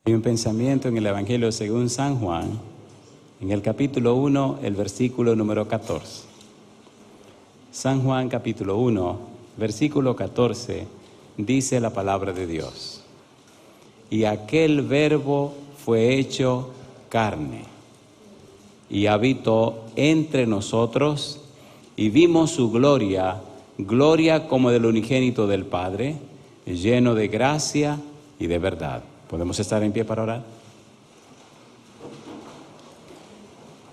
Hay un pensamiento en el Evangelio según San Juan, en el capítulo 1, el versículo número 14. San Juan capítulo 1, versículo 14, dice la palabra de Dios. Y aquel verbo fue hecho carne y habitó entre nosotros y vimos su gloria, gloria como del unigénito del Padre, lleno de gracia y de verdad. ¿Podemos estar en pie para orar?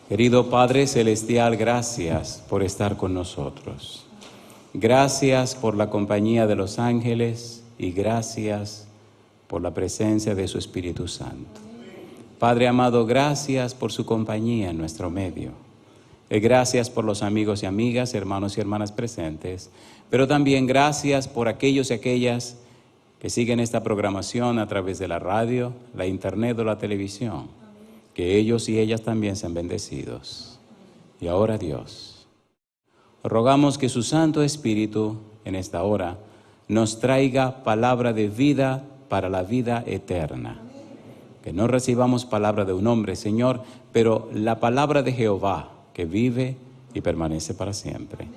Querido Padre Celestial, gracias por estar con nosotros. Gracias por la compañía de los ángeles y gracias por la presencia de su Espíritu Santo. Padre amado, gracias por su compañía en nuestro medio. Gracias por los amigos y amigas, hermanos y hermanas presentes, pero también gracias por aquellos y aquellas que siguen esta programación a través de la radio, la internet o la televisión. Que ellos y ellas también sean bendecidos. Y ahora, Dios, rogamos que su Santo Espíritu en esta hora nos traiga palabra de vida para la vida eterna. Que no recibamos palabra de un hombre, Señor, pero la palabra de Jehová que vive y permanece para siempre.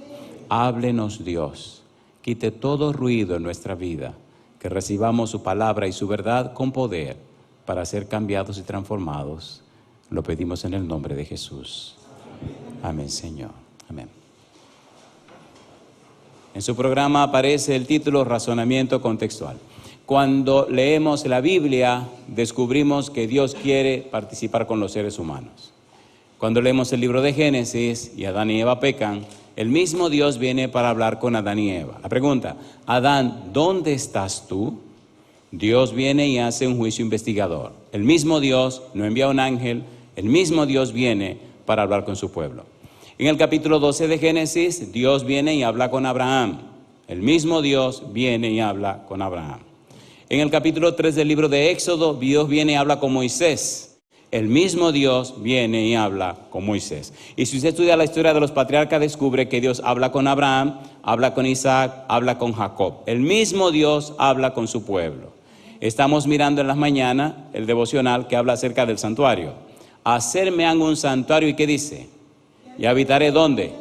Háblenos, Dios, quite todo ruido en nuestra vida, que recibamos su palabra y su verdad con poder para ser cambiados y transformados. Lo pedimos en el nombre de Jesús. Amén, Señor. Amén. En su programa aparece el título Razonamiento contextual. Cuando leemos la Biblia, descubrimos que Dios quiere participar con los seres humanos. Cuando leemos el libro de Génesis y Adán y Eva pecan, el mismo Dios viene para hablar con Adán y Eva. La pregunta, Adán, ¿dónde estás tú? Dios viene y hace un juicio investigador. El mismo Dios no envía un ángel, el mismo Dios viene para hablar con su pueblo. En el capítulo 12 de Génesis, Dios viene y habla con Abraham. El mismo Dios viene y habla con Abraham. En el capítulo 3 del libro de Éxodo, Dios viene y habla con Moisés. El mismo Dios viene y habla con Moisés. Y si usted estudia la historia de los patriarcas, descubre que Dios habla con Abraham, habla con Isaac, habla con Jacob. El mismo Dios habla con su pueblo. Estamos mirando en las mañanas el devocional que habla acerca del santuario. Hacerme han un santuario, ¿y qué dice? ¿Y habitaré dónde?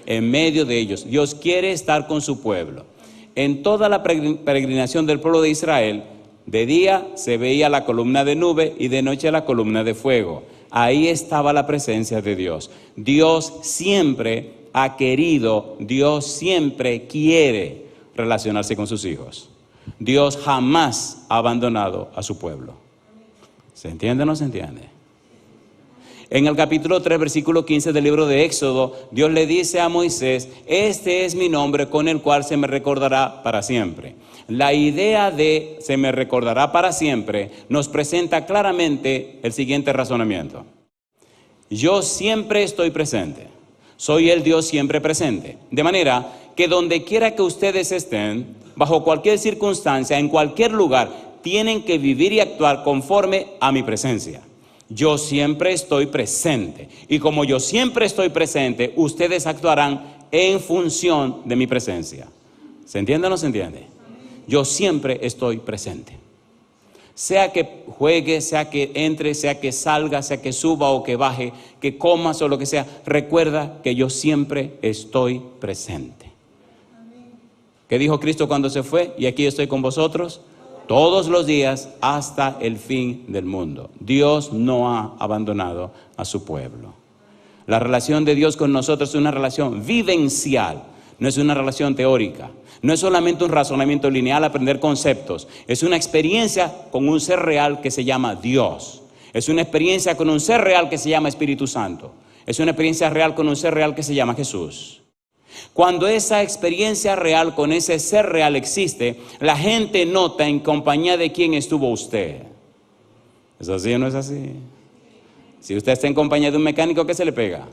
En medio de ellos. Dios quiere estar con su pueblo. En toda la peregrinación del pueblo de Israel, de día se veía la columna de nube y de noche la columna de fuego. Ahí estaba la presencia de Dios. Dios siempre ha querido, Dios siempre quiere relacionarse con sus hijos. Dios jamás ha abandonado a su pueblo. ¿Se entiende o no se entiende? En el capítulo 3, versículo 15 del libro de Éxodo, Dios le dice a Moisés, este es mi nombre con el cual se me recordará para siempre. La idea de se me recordará para siempre nos presenta claramente el siguiente razonamiento. Yo siempre estoy presente. Soy el Dios siempre presente. De manera que donde quiera que ustedes estén, bajo cualquier circunstancia, en cualquier lugar, tienen que vivir y actuar conforme a mi presencia. Yo siempre estoy presente. Y como yo siempre estoy presente, ustedes actuarán en función de mi presencia. ¿Se entiende o no se entiende? Yo siempre estoy presente. Sea que juegue, sea que entre, sea que salga, sea que suba o que baje, que comas o lo que sea, recuerda que yo siempre estoy presente. ¿Qué dijo Cristo cuando se fue? Y aquí estoy con vosotros todos los días hasta el fin del mundo. Dios no ha abandonado a su pueblo. La relación de Dios con nosotros es una relación vivencial, no es una relación teórica. No es solamente un razonamiento lineal, aprender conceptos. Es una experiencia con un ser real que se llama Dios. Es una experiencia con un ser real que se llama Espíritu Santo. Es una experiencia real con un ser real que se llama Jesús. Cuando esa experiencia real con ese ser real existe, la gente nota en compañía de quién estuvo usted. ¿Es así o no es así? Si usted está en compañía de un mecánico, ¿qué se le pega?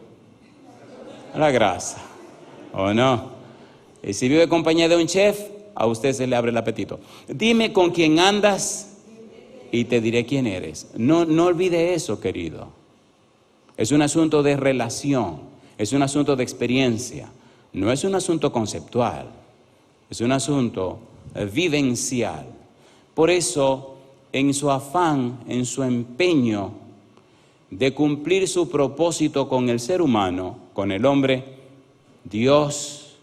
La grasa. ¿O no? Y si vive en compañía de un chef, a usted se le abre el apetito. Dime con quién andas y te diré quién eres. No olvide eso, querido. Es un asunto de relación, es un asunto de experiencia. No es un asunto conceptual, es un asunto vivencial. Por eso, en su afán, en su empeño de cumplir su propósito con el ser humano, con el hombre, Dios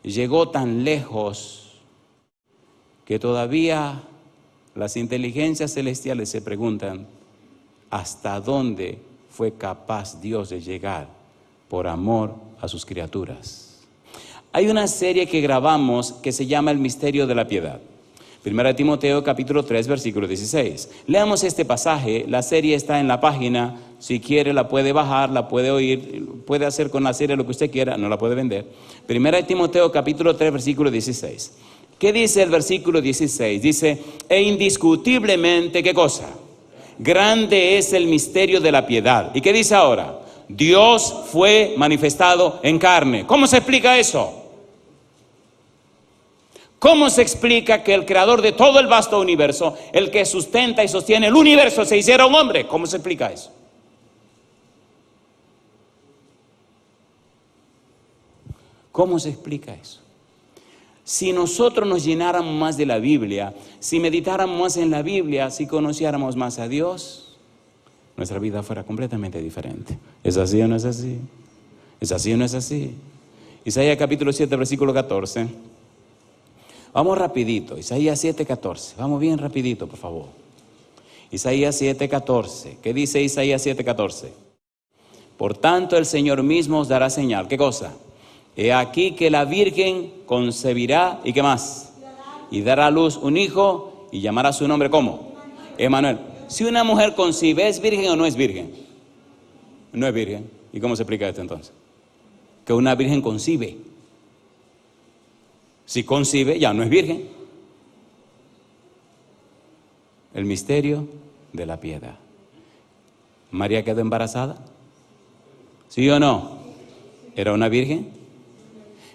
llegó tan lejos que todavía las inteligencias celestiales se preguntan hasta dónde fue capaz Dios de llegar por amor a sus criaturas. Hay una serie que grabamos que se llama El Misterio de la Piedad. 1 Timoteo capítulo 3 versículo 16. Leamos este pasaje, la serie está en la página, si quiere la puede bajar, la puede oír, puede hacer con la serie lo que usted quiera, no la puede vender. 1 Timoteo capítulo 3 versículo 16. ¿Qué dice el versículo 16? Dice, e indiscutiblemente, ¿qué cosa? Grande es el misterio de la piedad. ¿Y qué dice ahora? Dios fue manifestado en carne. ¿Cómo se explica eso? ¿Cómo se explica que el creador de todo el vasto universo, el que sustenta y sostiene el universo, se hiciera un hombre? ¿Cómo se explica eso? ¿Cómo se explica eso? Si nosotros nos llenáramos más de la Biblia, si meditáramos más en la Biblia, si conociéramos más a Dios, nuestra vida fuera completamente diferente. ¿Es así o no es así? ¿Es así o no es así? Isaías capítulo 7, versículo 14. Vamos rapidito, Isaías 7:14, vamos bien rapidito, por favor. Isaías 7:14, ¿qué dice Isaías 7:14? Por tanto el Señor mismo os dará señal, ¿qué cosa? He aquí que la Virgen concebirá, ¿y qué más? Y dará a luz un hijo y llamará su nombre, ¿cómo? Emmanuel. Si una mujer concibe, ¿es virgen o no es virgen? No es virgen. ¿Y cómo se explica esto entonces? Que una virgen concibe. Si concibe, ya no es virgen. El misterio de la piedad. ¿María quedó embarazada? ¿Sí o no? ¿Era una virgen?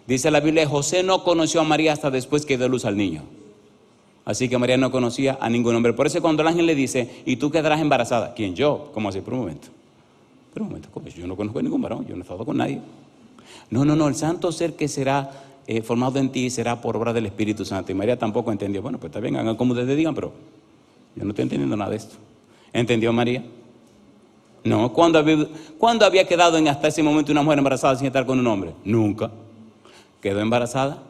Dice la Biblia, José no conoció a María hasta después que dio luz al niño. Así que María no conocía a ningún hombre. Por eso cuando el ángel le dice, ¿y tú quedarás embarazada? ¿Quién? Yo. ¿Cómo así? Por un momento. ¿Cómo? Yo no conozco a ningún varón, yo no he estado con nadie. No, el santo ser que será formado en ti será por obra del Espíritu Santo. Y María tampoco entendió. Bueno, pues está bien, hagan como ustedes digan, pero yo no estoy entendiendo nada de esto. ¿Entendió María? No. ¿Cuándo había quedado hasta ese momento una mujer embarazada sin estar con un hombre? Nunca. ¿Quedó embarazada?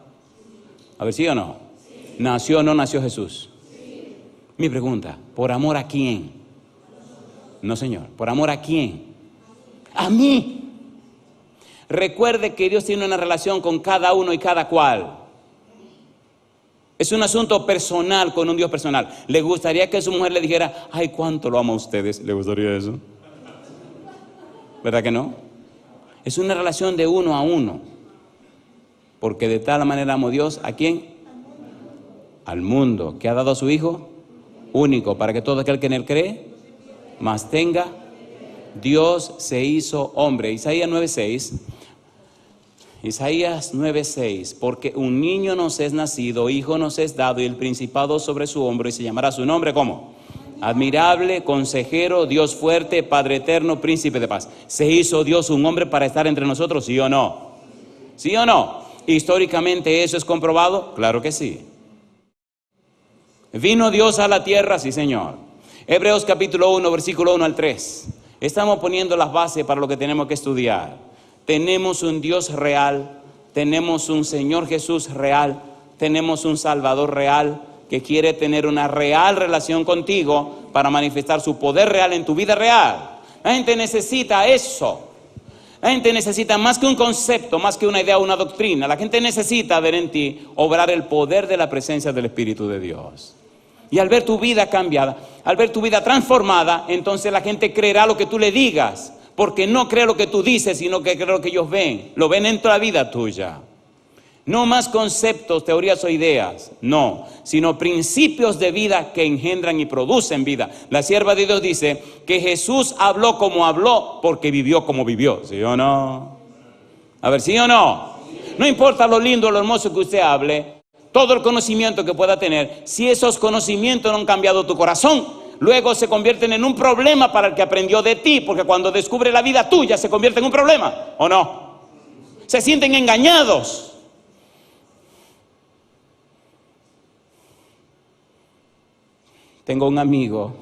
A ver, ¿sí o no? Sí. ¿Nació o no nació Jesús? Sí. Mi pregunta, ¿por amor a quién? No, Señor. ¿Por amor a quién? A mí. Recuerde que Dios tiene una relación con cada uno y cada cual. Es un asunto personal con un Dios personal. ¿Le gustaría que su mujer le dijera, ay, cuánto lo amo a ustedes? ¿Le gustaría eso? ¿Verdad que no? Es una relación de uno a uno. Porque de tal manera amó Dios, ¿a quién? Al mundo, que ha dado a su Hijo único, para que todo aquel que en él cree, más tenga. Dios se hizo hombre. Isaías 9:6, porque un niño nos es nacido, hijo nos es dado, y el principado sobre su hombro, y se llamará su nombre, ¿cómo? Admirable, consejero, Dios fuerte, Padre eterno, príncipe de paz. ¿Se hizo Dios un hombre para estar entre nosotros? ¿Sí o no? ¿Sí o no? ¿Históricamente eso es comprobado? Claro que sí. ¿Vino Dios a la tierra? Sí, Señor. Hebreos capítulo 1, versículo 1 al 3. Estamos poniendo las bases para lo que tenemos que estudiar. Tenemos un Dios real, tenemos un Señor Jesús real, tenemos un Salvador real que quiere tener una real relación contigo para manifestar su poder real en tu vida real. La gente necesita eso. La gente necesita más que un concepto, más que una idea o una doctrina. La gente necesita ver en ti obrar el poder de la presencia del Espíritu de Dios. Y al ver tu vida cambiada, al ver tu vida transformada, entonces la gente creerá lo que tú le digas. Porque no cree lo que tú dices, sino que cree lo que ellos ven. Lo ven en toda la vida tuya. No más conceptos, teorías o ideas, no, sino principios de vida que engendran y producen vida. La sierva de Dios dice que Jesús habló como habló porque vivió como vivió. ¿Sí o no? A ver, ¿sí o no? No importa lo lindo o lo hermoso que usted hable, todo el conocimiento que pueda tener, si esos conocimientos no han cambiado tu corazón, luego se convierten en un problema para el que aprendió de ti, porque cuando descubre la vida tuya se convierte en un problema, ¿o no? Se sienten engañados. Tengo un amigo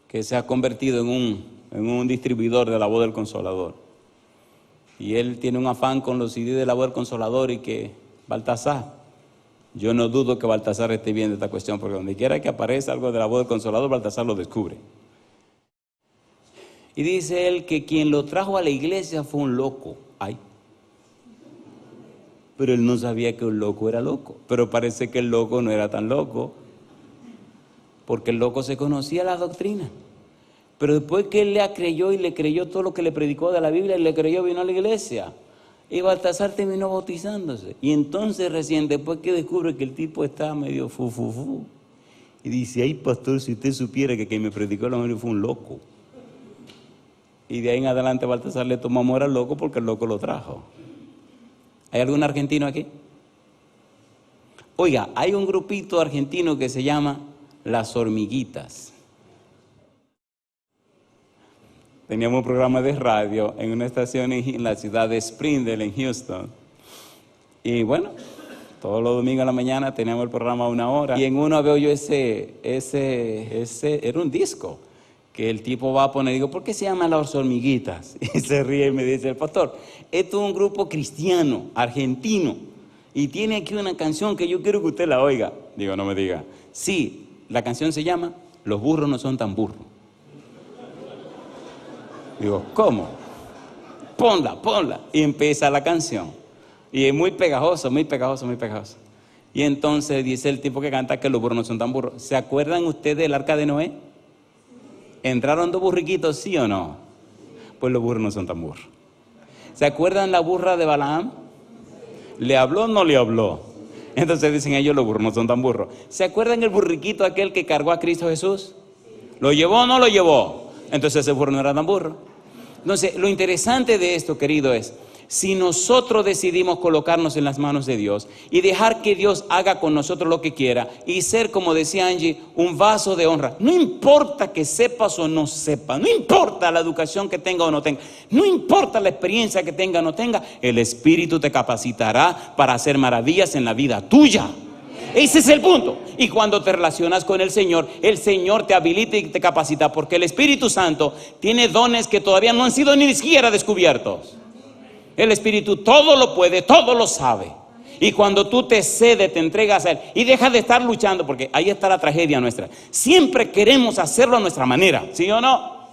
que se ha convertido en un distribuidor de la voz del Consolador. Y él tiene un afán con los CD de la voz del Consolador y que Baltasar, yo no dudo que Baltasar esté viendo esta cuestión, porque donde quiera que aparezca algo de la voz del Consolador, Baltasar lo descubre. Y dice él que quien lo trajo a la iglesia fue un loco. Ay. Pero él no sabía que un loco era loco. Pero parece que el loco no era tan loco, porque el loco se conocía la doctrina. Pero después que él le creyó y le creyó todo lo que le predicó de la Biblia, y le creyó, vino a la iglesia. Y Baltasar terminó bautizándose. Y entonces recién después que descubre que el tipo está medio fu. Y dice, ay pastor, si usted supiera que quien me predicó la Biblia fue un loco. Y de ahí en adelante Baltasar le tomó amor al loco porque el loco lo trajo. ¿Hay algún argentino aquí? Oiga, hay un grupito argentino que se llama Las Hormiguitas. Teníamos un programa de radio en una estación en la ciudad de Springdale, en Houston. Y bueno, todos los domingos a la mañana teníamos el programa 1 hora. Y en uno veo yo era un disco que el tipo va a poner. Digo, ¿por qué se llama Las Hormiguitas? Y se ríe y me dice el pastor, esto es un grupo cristiano, argentino. Y tiene aquí una canción que yo quiero que usted la oiga. Digo, no me diga. Sí, la canción se llama Los burros no son tan burros. Digo, ¿cómo? Ponla. Y empieza la canción. Y es muy pegajoso. Y entonces dice el tipo que canta que los burros no son tan burros. ¿Se acuerdan ustedes del arca de Noé? ¿Entraron 2 burriquitos, sí o no? Pues los burros no son tan burros. ¿Se acuerdan la burra de Balaam? ¿Le habló o no le habló? Entonces dicen ellos, los burros no son tan burros. ¿Se acuerdan el burriquito aquel que cargó a Cristo Jesús? ¿Lo llevó o no lo llevó? Entonces ese burro no era tan burro. Entonces, lo interesante de esto, querido, es si nosotros decidimos colocarnos en las manos de Dios y dejar que Dios haga con nosotros lo que quiera y ser, como decía Angie, un vaso de honra. No importa que sepas o no sepas, no importa la educación que tenga o no tenga, no importa la experiencia que tenga o no tenga, el Espíritu te capacitará para hacer maravillas en la vida tuya. Ese es el punto. Y cuando te relacionas con el Señor te habilita y te capacita, porque el Espíritu Santo tiene dones que todavía no han sido ni siquiera descubiertos. El Espíritu todo lo puede, todo lo sabe. Y cuando tú te cedes, te entregas a Él y dejas de estar luchando, porque ahí está la tragedia nuestra. Siempre queremos hacerlo a nuestra manera, ¿sí o no?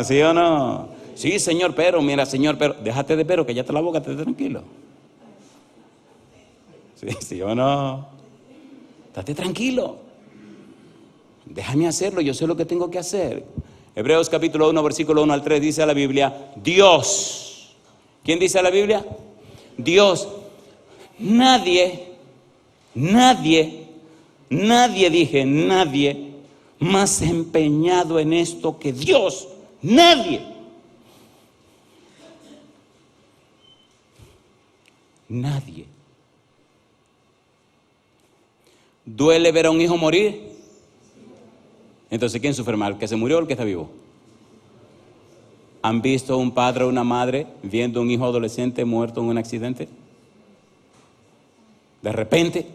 ¿Sí o no? Sí, Señor, pero, mira, Señor, pero, déjate de pero, que ya te la boca, estate tranquilo. ¿Sí o no? Estate tranquilo. Déjame hacerlo, yo sé lo que tengo que hacer. Hebreos capítulo 1, versículo 1 al 3 dice la Biblia, Dios. ¿Quién dice la Biblia? Dios. Nadie más empeñado en esto que Dios. Nadie. ¿Duele ver a un hijo morir? Entonces, ¿quién sufre mal? ¿El que se murió o el que está vivo? ¿Han visto un padre o una madre viendo un hijo adolescente muerto en un accidente? De repente,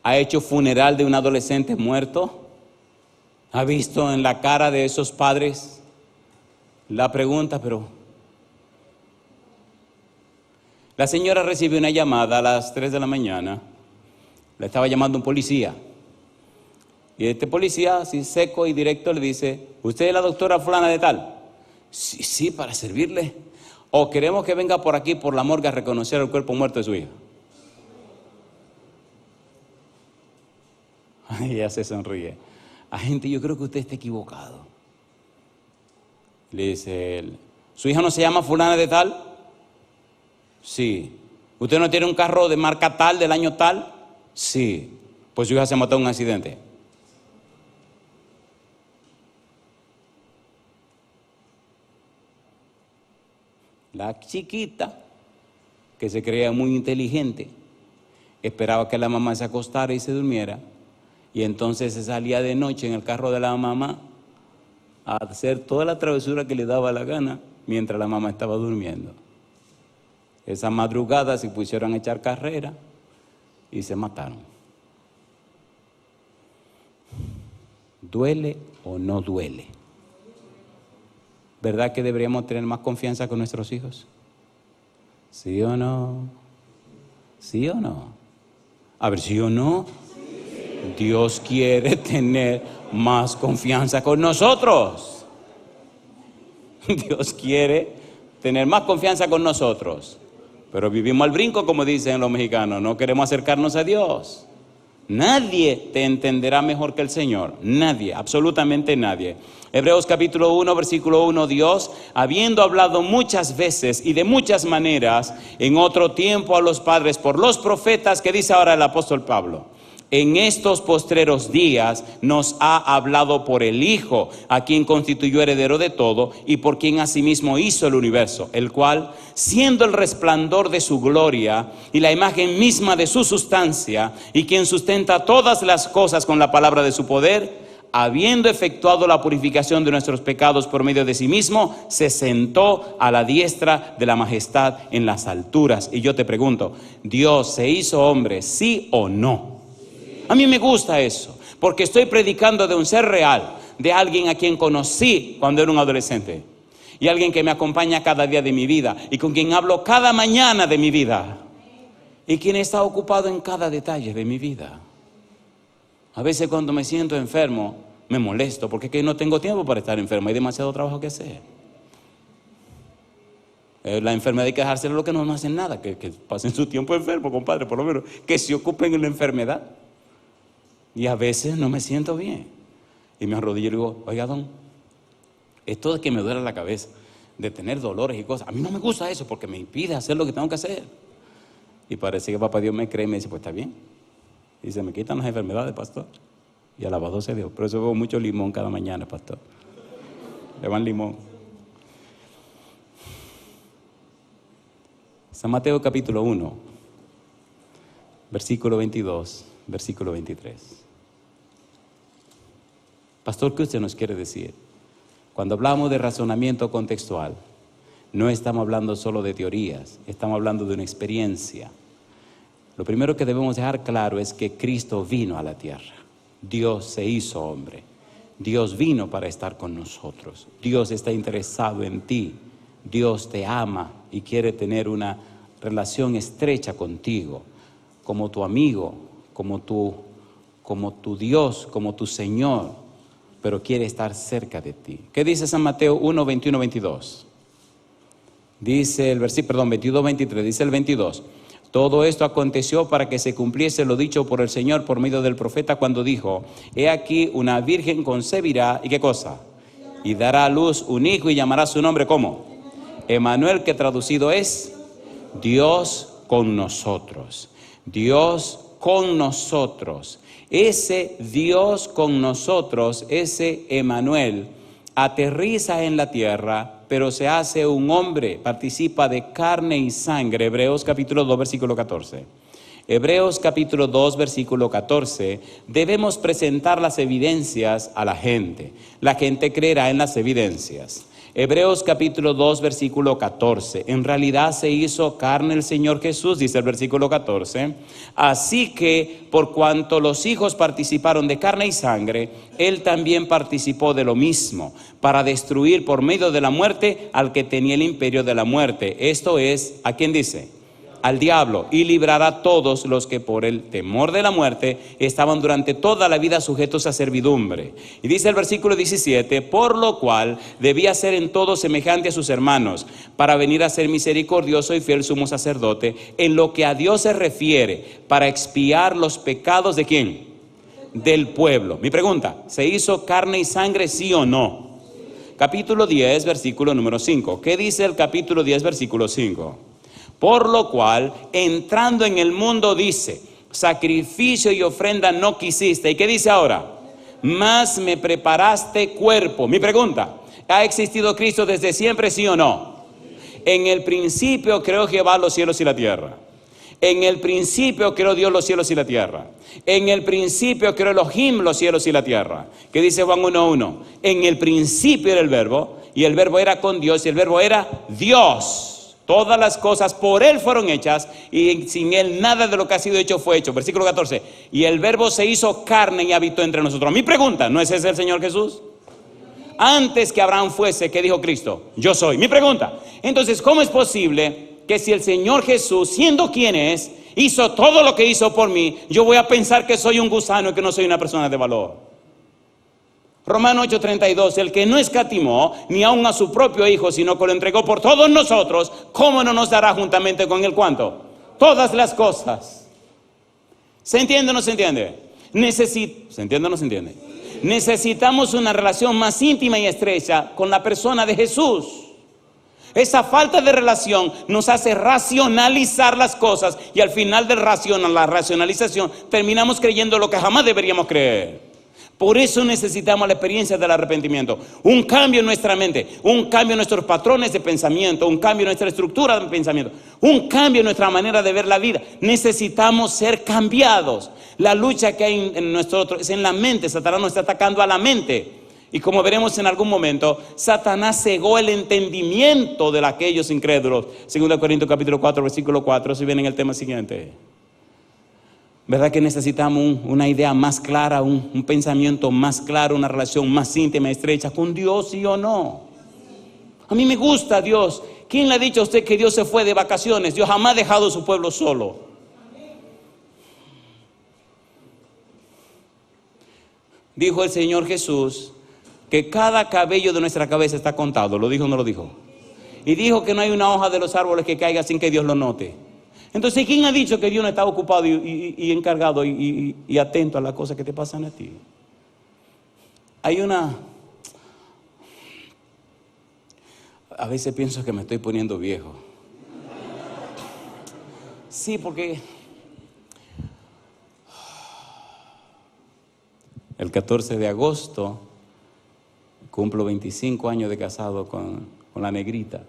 ¿ha hecho funeral de un adolescente muerto? ¿Ha visto en la cara de esos padres la pregunta, pero... La señora recibió una llamada a las 3 de la mañana. Le estaba llamando un policía. Y este policía, así seco y directo, le dice, ¿usted es la doctora fulana de tal? Sí, para servirle. O queremos que venga por aquí, por la morgue, a reconocer el cuerpo muerto de su hija. Ay, ella se sonríe. Agente, yo creo que usted está equivocado. Le dice él, ¿su hija no se llama fulana de tal? Sí. ¿Usted no tiene un carro de marca tal, del año tal? Sí. Pues su hija se mató en un accidente. La chiquita, que se creía muy inteligente, esperaba que la mamá se acostara y se durmiera, y entonces se salía de noche en el carro de la mamá a hacer toda la travesura que le daba la gana mientras la mamá estaba durmiendo. Esa madrugada se pusieron a echar carrera y se mataron. ¿Duele o no duele? ¿Verdad que deberíamos tener más confianza con nuestros hijos? ¿Sí o no? ¿Sí o no? A ver, ¿sí o no? Dios quiere tener más confianza con nosotros. Dios quiere tener más confianza con nosotros. Pero vivimos al brinco, como dicen los mexicanos. No queremos acercarnos a Dios. Nadie te entenderá mejor que el Señor. Nadie, absolutamente nadie. Hebreos capítulo 1, versículo 1. Dios, habiendo hablado muchas veces y de muchas maneras en otro tiempo a los padres por los profetas, ¿qué dice ahora el apóstol Pablo? En estos postreros días nos ha hablado por el Hijo, a quien constituyó heredero de todo y por quien asimismo hizo el universo, el cual, siendo el resplandor de su gloria y la imagen misma de su sustancia, y quien sustenta todas las cosas con la palabra de su poder, habiendo efectuado la purificación de nuestros pecados por medio de sí mismo, se sentó a la diestra de la majestad en las alturas. Y yo te pregunto, ¿Dios se hizo hombre, sí o no? A mí me gusta eso, porque estoy predicando de un ser real, de alguien a quien conocí cuando era un adolescente, y alguien que me acompaña cada día de mi vida, y con quien hablo cada mañana de mi vida, y quien está ocupado en cada detalle de mi vida. A veces cuando me siento enfermo, me molesto, porque es que no tengo tiempo para estar enfermo, hay demasiado trabajo que hacer. La enfermedad hay que dejárselo a los que no hacen nada, que pasen su tiempo enfermo, compadre, por lo menos, que se ocupen en la enfermedad. Y a veces no me siento bien. Y me arrodillo y digo, oiga, don, esto de que me duele la cabeza, de tener dolores y cosas, a mí no me gusta eso porque me impide hacer lo que tengo que hacer. Y parece que papá Dios me cree y me dice, pues está bien. Y se me quitan las enfermedades, pastor. Y alabado sea Dios. Por eso bebo mucho limón cada mañana, pastor. Le van limón. San Mateo capítulo 1, versículo 22, versículo 23. Pastor, ¿qué usted nos quiere decir? Cuando hablamos de razonamiento contextual, no estamos hablando solo de teorías, estamos hablando de una experiencia. Lo primero que debemos dejar claro es que Cristo vino a la tierra. Dios se hizo hombre. Dios vino para estar con nosotros. Dios está interesado en ti. Dios te ama y quiere tener una relación estrecha contigo, como tu amigo, como tu Dios, como tu Señor, pero quiere estar cerca de ti. ¿Qué dice San Mateo 1, 21, 22? Dice el versículo, 22, 23, dice el 22. Todo esto aconteció para que se cumpliese lo dicho por el Señor por medio del profeta cuando dijo, he aquí una virgen concebirá, ¿y qué cosa? Y dará a luz un hijo y llamará su nombre, ¿cómo? Emmanuel, que traducido es Dios con nosotros. Dios con nosotros. Ese Dios con nosotros, ese Emmanuel, aterriza en la tierra, pero se hace un hombre, participa de carne y sangre. Hebreos capítulo 2, versículo 14. Hebreos capítulo 2, versículo 14. Debemos presentar las evidencias a la gente. La gente creerá en las evidencias. Hebreos capítulo 2, versículo 14. En realidad se hizo carne el Señor Jesús, dice el versículo 14. Así que por cuanto los hijos participaron de carne y sangre, Él también participó de lo mismo, para destruir por medio de la muerte al que tenía el imperio de la muerte. Esto es, ¿a quién dice? Al diablo, y librará a todos los que por el temor de la muerte estaban durante toda la vida sujetos a servidumbre. Y dice el versículo 17, por lo cual debía ser en todo semejante a sus hermanos, para venir a ser misericordioso y fiel sumo sacerdote, en lo que a Dios se refiere, para expiar los pecados ¿de quién? Del pueblo. Mi pregunta, ¿se hizo carne y sangre, sí o no? Capítulo 10, versículo número 5. ¿Qué dice el capítulo 10, versículo 5? Por lo cual, entrando en el mundo, dice, sacrificio y ofrenda no quisiste. ¿Y qué dice ahora? Mas me preparaste cuerpo. Mi pregunta, ¿ha existido Cristo desde siempre, sí o no? En el principio creó Jehová los cielos y la tierra. En el principio creó Dios los cielos y la tierra. En el principio creó Elohim los cielos y la tierra. ¿Qué dice Juan 1:1? En el principio era el verbo, y el verbo era con Dios, y el verbo era Dios. Todas las cosas por Él fueron hechas y sin Él nada de lo que ha sido hecho fue hecho. Versículo 14. Y el Verbo se hizo carne y habitó entre nosotros. Mi pregunta, ¿no es ese el Señor Jesús? Antes que Abraham fuese, ¿qué dijo Cristo? Yo soy. Mi pregunta, entonces, ¿cómo es posible que si el Señor Jesús, siendo quien es, hizo todo lo que hizo por mí, yo voy a pensar que soy un gusano y que no soy una persona de valor? Romanos 8:32, el que no escatimó ni aun a su propio Hijo, sino que lo entregó por todos nosotros, ¿cómo no nos dará juntamente con él cuánto? Todas las cosas. ¿Se entiende o no se entiende? ¿Se entiende o no se entiende? Necesitamos una relación más íntima y estrecha con la persona de Jesús. Esa falta de relación nos hace racionalizar las cosas y al final de la racionalización terminamos creyendo lo que jamás deberíamos creer. Por eso necesitamos la experiencia del arrepentimiento, un cambio en nuestra mente, un cambio en nuestros patrones de pensamiento, un cambio en nuestra estructura de pensamiento, un cambio en nuestra manera de ver la vida. Necesitamos ser cambiados. La lucha que hay en nosotros es en la mente. Satanás nos está atacando a la mente. Y como veremos en algún momento, Satanás cegó el entendimiento de aquellos incrédulos. 2 Corintios capítulo 4, versículo 4, si ven en el tema siguiente. ¿Verdad que necesitamos una idea más clara, un pensamiento más claro, una relación más íntima y estrecha con Dios, sí o no? A mí me gusta Dios. ¿Quién le ha dicho a usted que Dios se fue de vacaciones? Dios jamás ha dejado a su pueblo solo. Dijo el Señor Jesús que cada cabello de nuestra cabeza está contado. ¿Lo dijo o no lo dijo? Y dijo que no hay una hoja de los árboles que caiga sin que Dios lo note. Entonces, ¿quién ha dicho que Dios no está ocupado y encargado y atento a las cosas que te pasan a ti? A veces pienso que me estoy poniendo viejo. Sí, porque el 14 de agosto cumplo 25 años de casado con la negrita.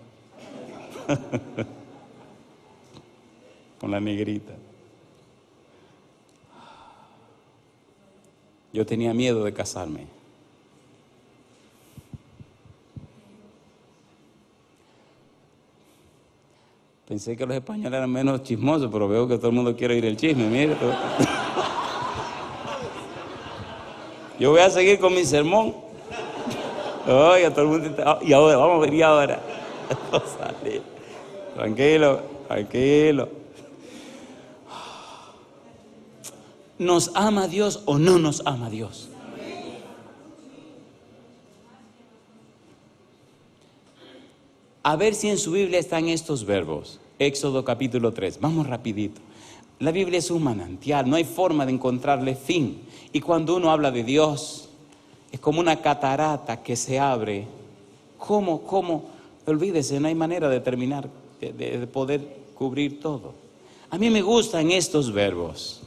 Con la negrita. Yo tenía miedo de casarme. Pensé que los españoles eran menos chismosos, pero veo que todo el mundo quiere oír el chisme. Mire. Yo voy a seguir con mi sermón. Oiga, todo el mundo está... Y ahora, vamos a ver, y ahora. Tranquilo, tranquilo. ¿Nos ama Dios o no nos ama Dios? A ver si en su Biblia están estos verbos. Éxodo capítulo 3. Vamos rapidito. La Biblia es un manantial, no hay forma de encontrarle fin. Y cuando uno habla de Dios, es como una catarata que se abre. ¿Cómo? Olvídese, no hay manera de terminar, de poder cubrir todo. A mí me gustan estos verbos.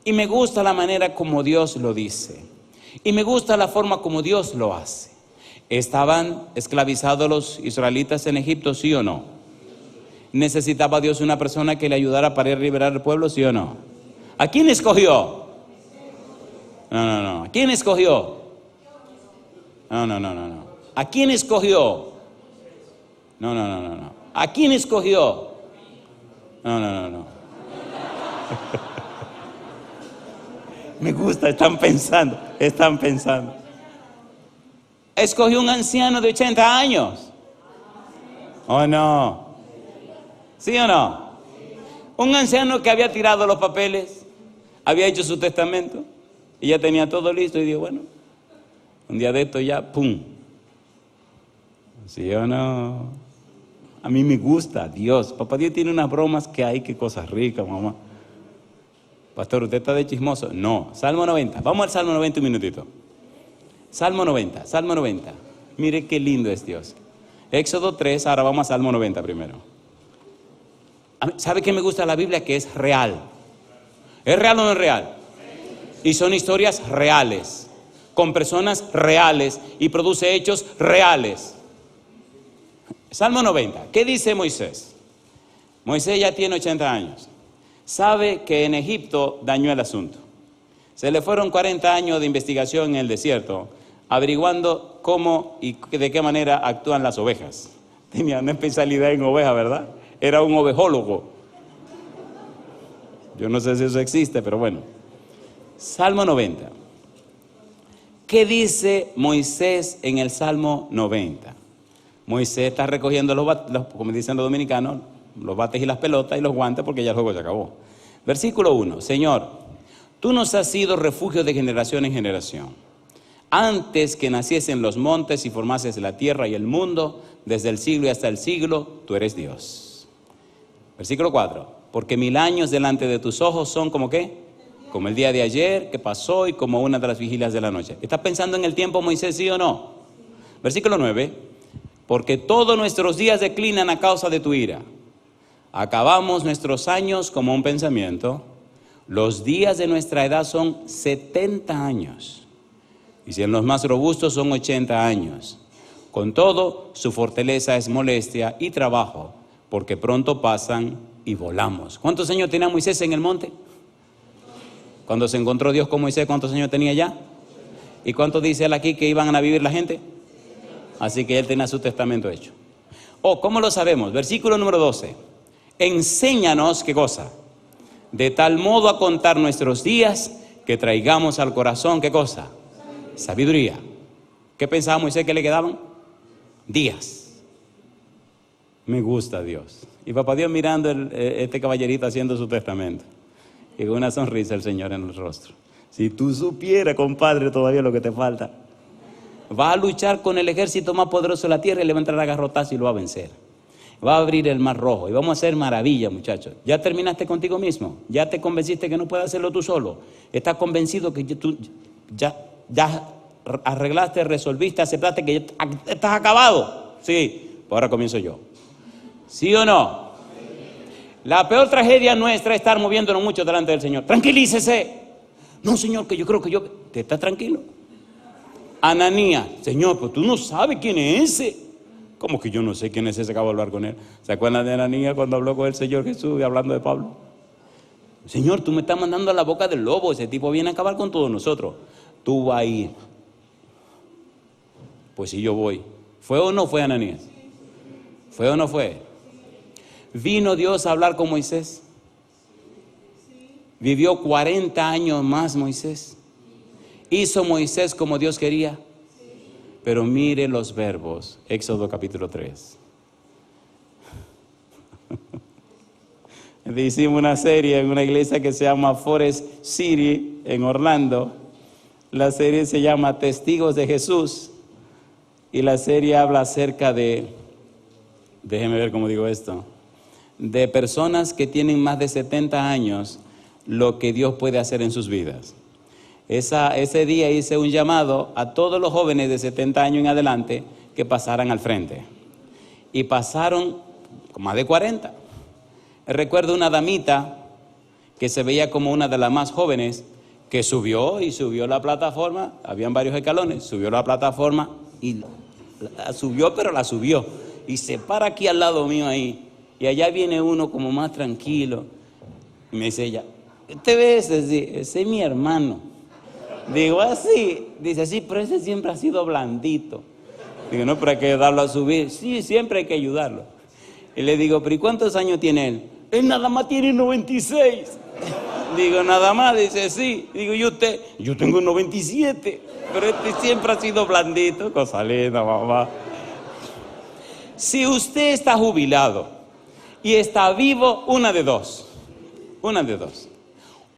Y me gusta la manera como Dios lo dice. Y me gusta la forma como Dios lo hace. ¿Estaban esclavizados los israelitas en Egipto, sí o no? ¿Necesitaba Dios una persona que le ayudara para liberar al pueblo, sí o no? ¿A quién escogió? No. ¿A quién escogió? No. ¿A quién escogió? No. ¿A quién escogió? No. Me gusta, están pensando. Escogió un anciano de 80 años. ¿O no? ¿Sí o no? Un anciano que había tirado los papeles, había hecho su testamento y ya tenía todo listo y dijo, bueno, un día de esto ya, ¡pum! ¿Sí o no? A mí me gusta Dios. Papá Dios tiene unas bromas que hay, que cosas ricas, mamá. Pastor, ¿usted está de chismoso? No. Salmo 90. Vamos al Salmo 90 un minutito. Salmo 90. Mire qué lindo es Dios. Éxodo 3, ahora vamos a Salmo 90 primero. ¿Sabe qué me gusta de la Biblia? Que es real. ¿Es real o no es real? Y son historias reales, con personas reales y produce hechos reales. Salmo 90. ¿Qué dice Moisés? Moisés ya tiene 80 años. Sabe que en Egipto dañó el asunto. Se le fueron 40 años de investigación en el desierto, averiguando cómo y de qué manera actúan las ovejas. Tenía una especialidad en ovejas, ¿verdad? era un ovejólogo. Yo no sé si eso existe, pero bueno. Salmo 90. ¿Qué dice Moisés en el Salmo 90? Moisés está recogiendo como dicen los dominicanos, los bates y las pelotas y los guantes porque ya el juego se acabó. Versículo 1. Señor, tú nos has sido refugio de generación en generación. Antes que naciesen los montes y formases la tierra y el mundo, desde el siglo y hasta el siglo, tú eres Dios. Versículo 4. Porque 1000 años delante de tus ojos son como ¿qué? Como el día de ayer que pasó y como una de las vigilias de la noche. ¿Estás pensando en el tiempo, Moisés, sí o no? Versículo 9. Porque todos nuestros días declinan a causa de tu ira. Acabamos nuestros años como un pensamiento. Los días de nuestra edad son 70 años. Y si en los más robustos son 80 años. Con todo, su fortaleza es molestia y trabajo, porque pronto pasan y volamos. ¿Cuántos años tenía Moisés en el monte? Cuando se encontró Dios con Moisés, ¿cuántos años tenía ya? ¿Y cuánto dice él aquí que iban a vivir la gente? Así que él tenía su testamento hecho. ¿Cómo lo sabemos? Versículo número 12. Enséñanos, ¿qué cosa? De tal modo a contar nuestros días que traigamos al corazón, ¿qué cosa? Sabiduría. ¿Qué pensaba Moisés que le quedaban? Días. Me gusta Dios. Y papá Dios mirando este caballerito haciendo su testamento. Y con una sonrisa el Señor en el rostro. Si tú supieras, compadre, todavía lo que te falta. Va a luchar con el ejército más poderoso de la tierra y le va a entrar a garrotazo y lo va a vencer. Va a abrir el mar rojo y vamos a hacer maravillas, muchachos. ¿Ya terminaste contigo mismo? ¿Ya te convenciste que no puedes hacerlo tú solo? ¿Estás convencido que tú ya arreglaste, resolviste, aceptaste que estás acabado? Sí, pues ahora comienzo yo. ¿Sí o no? La peor tragedia nuestra es estar moviéndonos mucho delante del Señor. Tranquilícese. No, Señor, que yo creo que ¿te estás tranquilo? Ananías, Señor, pues tú no sabes quién es ese. ¿Cómo que yo no sé quién es ese? Acabo de hablar con él. ¿Se acuerdan de Ananías cuando habló con el Señor Jesús y hablando de Pablo? Señor, tú me estás mandando a la boca del lobo. Ese tipo viene a acabar con todos nosotros. Tú vas a ir. Pues si yo voy. ¿Fue o no fue Ananías? ¿Fue o no fue? ¿Vino Dios a hablar con Moisés? ¿Vivió 40 años más Moisés? ¿Hizo Moisés como Dios quería? Pero mire los verbos. Éxodo capítulo 3. Hicimos una serie en una iglesia que se llama Forest City en Orlando. La serie se llama Testigos de Jesús. Y la serie habla acerca de, déjeme ver cómo digo esto, de personas que tienen más de 70 años, lo que Dios puede hacer en sus vidas. Ese día hice un llamado a todos los jóvenes de 70 años en adelante que pasaran al frente. Y pasaron más de 40. Recuerdo una damita que se veía como una de las más jóvenes que subió la plataforma, habían varios escalones, subió la plataforma y la subió. Y se para aquí al lado mío ahí. Y allá viene uno como más tranquilo. Y me dice ella, ¿te ves? Ese es mi hermano. Digo, así. Dice, sí, pero ese siempre ha sido blandito. Digo, no, pero hay que ayudarlo a subir. Sí, siempre hay que ayudarlo. Y le digo, pero ¿y cuántos años tiene él? Él nada más tiene 96. Digo, nada más. Dice, sí. Digo, ¿y usted? Yo tengo 97. Pero este siempre ha sido blandito. Cosa linda, mamá. Si usted está jubilado y está vivo, una de dos.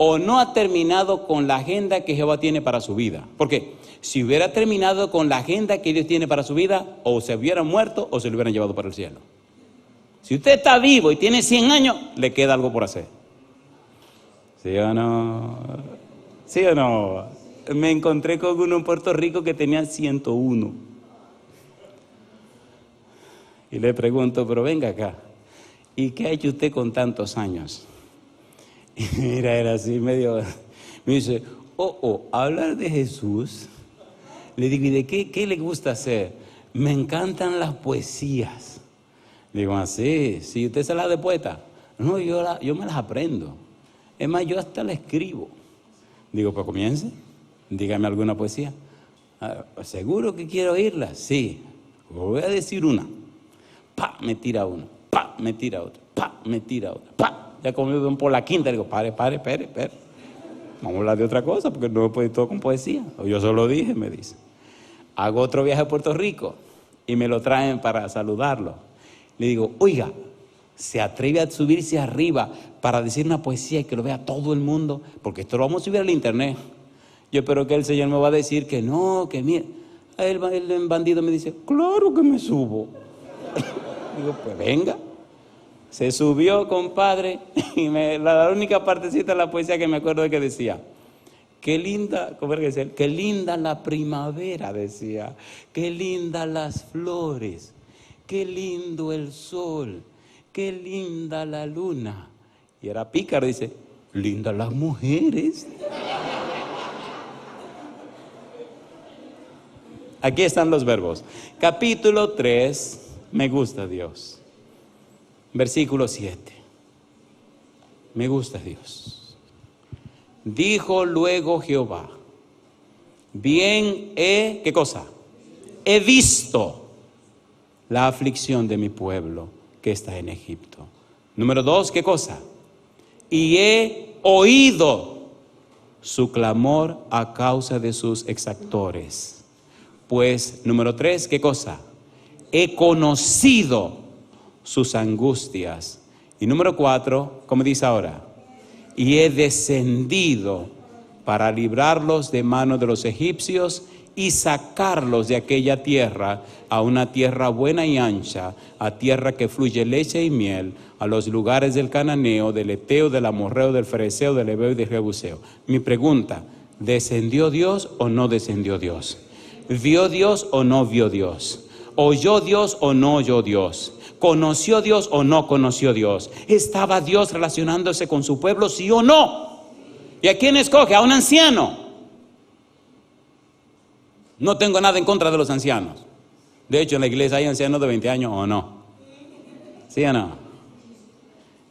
O no ha terminado con la agenda que Jehová tiene para su vida. Porque si hubiera terminado con la agenda que Dios tiene para su vida, o se hubiera muerto o se lo hubieran llevado para el cielo. Si usted está vivo y tiene 100 años, le queda algo por hacer. ¿Sí o no? ¿Sí o no? Me encontré con uno en Puerto Rico que tenía 101. Y le pregunto, pero venga acá, ¿y qué ha hecho usted con tantos años? Y mira, era así medio, me dice, hablar de Jesús. Le digo, ¿y de qué le gusta hacer? Me encantan las poesías. Digo, así, si usted se las de poeta. No, yo me las aprendo. Es más, yo hasta la escribo. Digo, pues comience, dígame alguna poesía. ¿Seguro que quiero oírla? Sí, voy a decir una. Pa, me tira una, pa, me tira otra. ¡pa! Me tira otra, ¡pa! Ya como por la quinta, digo, pare. Vamos a hablar de otra cosa, porque no puede ir todo con poesía. O yo solo dije, me dice. Hago otro viaje a Puerto Rico y me lo traen para saludarlo. Le digo, oiga, ¿se atreve a subirse arriba para decir una poesía y que lo vea todo el mundo? Porque esto lo vamos a subir al internet. Yo espero que el Señor me va a decir que no, que mire. El bandido me dice, claro que me subo. Digo, pues venga. Se subió, compadre, y la única partecita de la poesía que me acuerdo es que decía, qué linda, ¿cómo era que decía? Qué linda la primavera, decía, qué linda las flores, qué lindo el sol, qué linda la luna. Y era pícaro, dice, lindas las mujeres. Aquí están los verbos. Capítulo 3, me gusta Dios. Versículo 7. Me gusta Dios. Dijo luego Jehová, bien he, ¿qué cosa? He visto la aflicción de mi pueblo que está en Egipto. Número 2, ¿qué cosa? Y he oído su clamor a causa de sus exactores. Pues, número 3, ¿qué cosa? He conocido sus angustias. Y número 4, ¿cómo dice ahora? Y he descendido para librarlos de mano de los egipcios y sacarlos de aquella tierra a una tierra buena y ancha, a tierra que fluye leche y miel, a los lugares del cananeo, del eteo, del amorreo, del fereceo, del heveo y del jebuseo. Mi pregunta, ¿descendió Dios o no descendió Dios? ¿Vio Dios o no vio Dios? ¿Oyó Dios o no oyó Dios? ¿Conoció Dios o no conoció Dios? ¿Estaba Dios relacionándose con su pueblo, sí o no? ¿Y a quién escoge? A un anciano. No tengo nada en contra de los ancianos. De hecho, en la iglesia hay ancianos de 20 años o no. ¿Sí o no?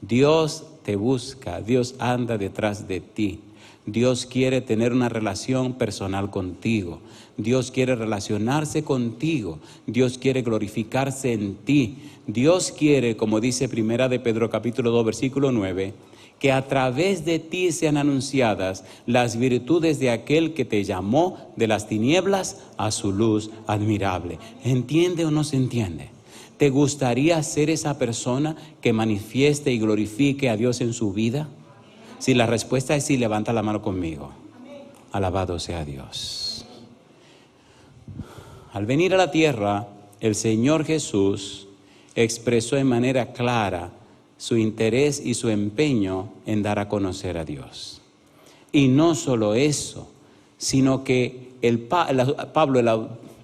Dios te busca, Dios anda detrás de ti. Dios quiere tener una relación personal contigo. Dios quiere relacionarse contigo. Dios quiere glorificarse en ti. Dios quiere, como dice Primera de Pedro capítulo 2 versículo 9, que a través de ti sean anunciadas las virtudes de aquel que te llamó de las tinieblas a su luz admirable. ¿Entiende o no se entiende? ¿Te gustaría ser esa persona que manifieste y glorifique a Dios en su vida? Si la respuesta es sí, levanta la mano conmigo. Alabado sea Dios. Al venir a la tierra, el Señor Jesús expresó en manera clara su interés y su empeño en dar a conocer a Dios. Y no solo eso, sino que el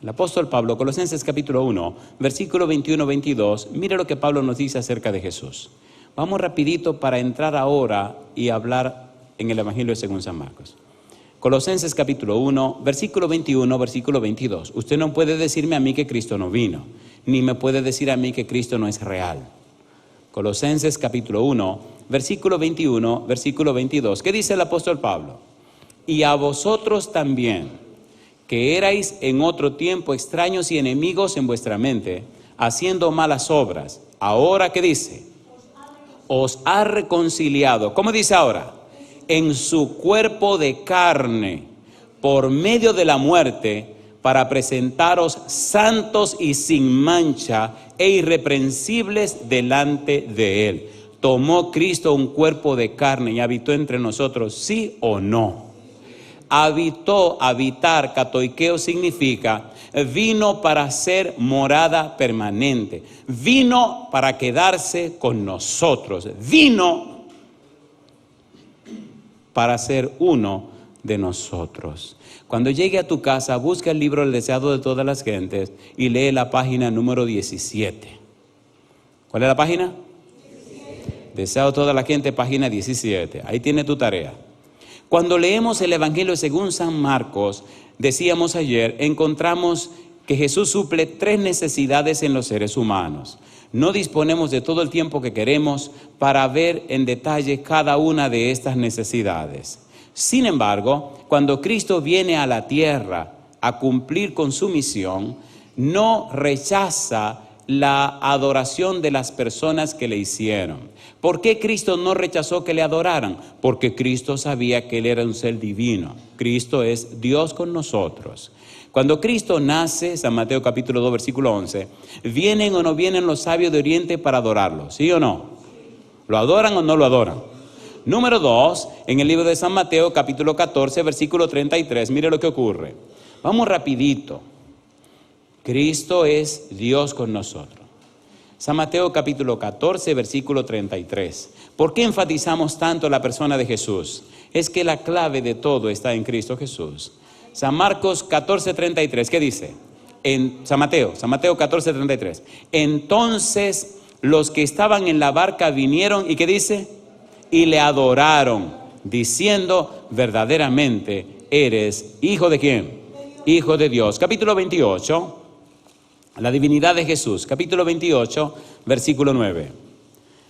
apóstol Pablo, Colosenses capítulo 1, versículo 21-22, mire lo que Pablo nos dice acerca de Jesús. Vamos rapidito para entrar ahora y hablar en el Evangelio según San Marcos. Colosenses capítulo 1, versículo 21, versículo 22. Usted no puede decirme a mí que Cristo no vino, ni me puede decir a mí que Cristo no es real. Colosenses capítulo 1, versículo 21, versículo 22. ¿Qué dice el apóstol Pablo? Y a vosotros también, que erais en otro tiempo extraños y enemigos en vuestra mente, haciendo malas obras. Ahora, ¿qué dice? Os ha reconciliado. ¿Cómo dice ahora? En su cuerpo de carne, por medio de la muerte, para presentaros santos y sin mancha e irreprensibles delante de Él. ¿Tomó Cristo un cuerpo de carne y habitó entre nosotros, sí o no? Habitó, habitar, katoikeo significa, vino para ser morada permanente, vino para quedarse con nosotros, vino para ser uno de nosotros. Cuando llegue a tu casa, busca el libro El deseado de todas las gentes y lee la página número 17. ¿Cuál es la página? 17. Deseado de toda la gente, página 17. Ahí tiene tu tarea. Cuando leemos el Evangelio según San Marcos, decíamos ayer, encontramos que Jesús suple 3 necesidades en los seres humanos. No disponemos de todo el tiempo que queremos para ver en detalle cada una de estas necesidades. Sin embargo, cuando Cristo viene a la tierra a cumplir con su misión, no rechaza la adoración de las personas que le hicieron. ¿Por qué Cristo no rechazó que le adoraran? Porque Cristo sabía que Él era un ser divino. Cristo es Dios con nosotros. Cuando Cristo nace, San Mateo capítulo 2, versículo 11, ¿vienen o no vienen los sabios de Oriente para adorarlo? ¿Sí o no? ¿Lo adoran o no lo adoran? Número 2, en el libro de San Mateo capítulo 14, versículo 33, mire lo que ocurre. Vamos rapidito. Cristo es Dios con nosotros. San Mateo capítulo 14, versículo 33. ¿Por qué enfatizamos tanto la persona de Jesús? Es que la clave de todo está en Cristo Jesús. San Marcos 14, 33, ¿qué dice? San Mateo 14, 33. Entonces los que estaban en la barca vinieron, ¿y qué dice? Y le adoraron, diciendo, verdaderamente eres hijo de ¿quién? Hijo de Dios. Capítulo 28. La divinidad de Jesús, capítulo 28, versículo 9.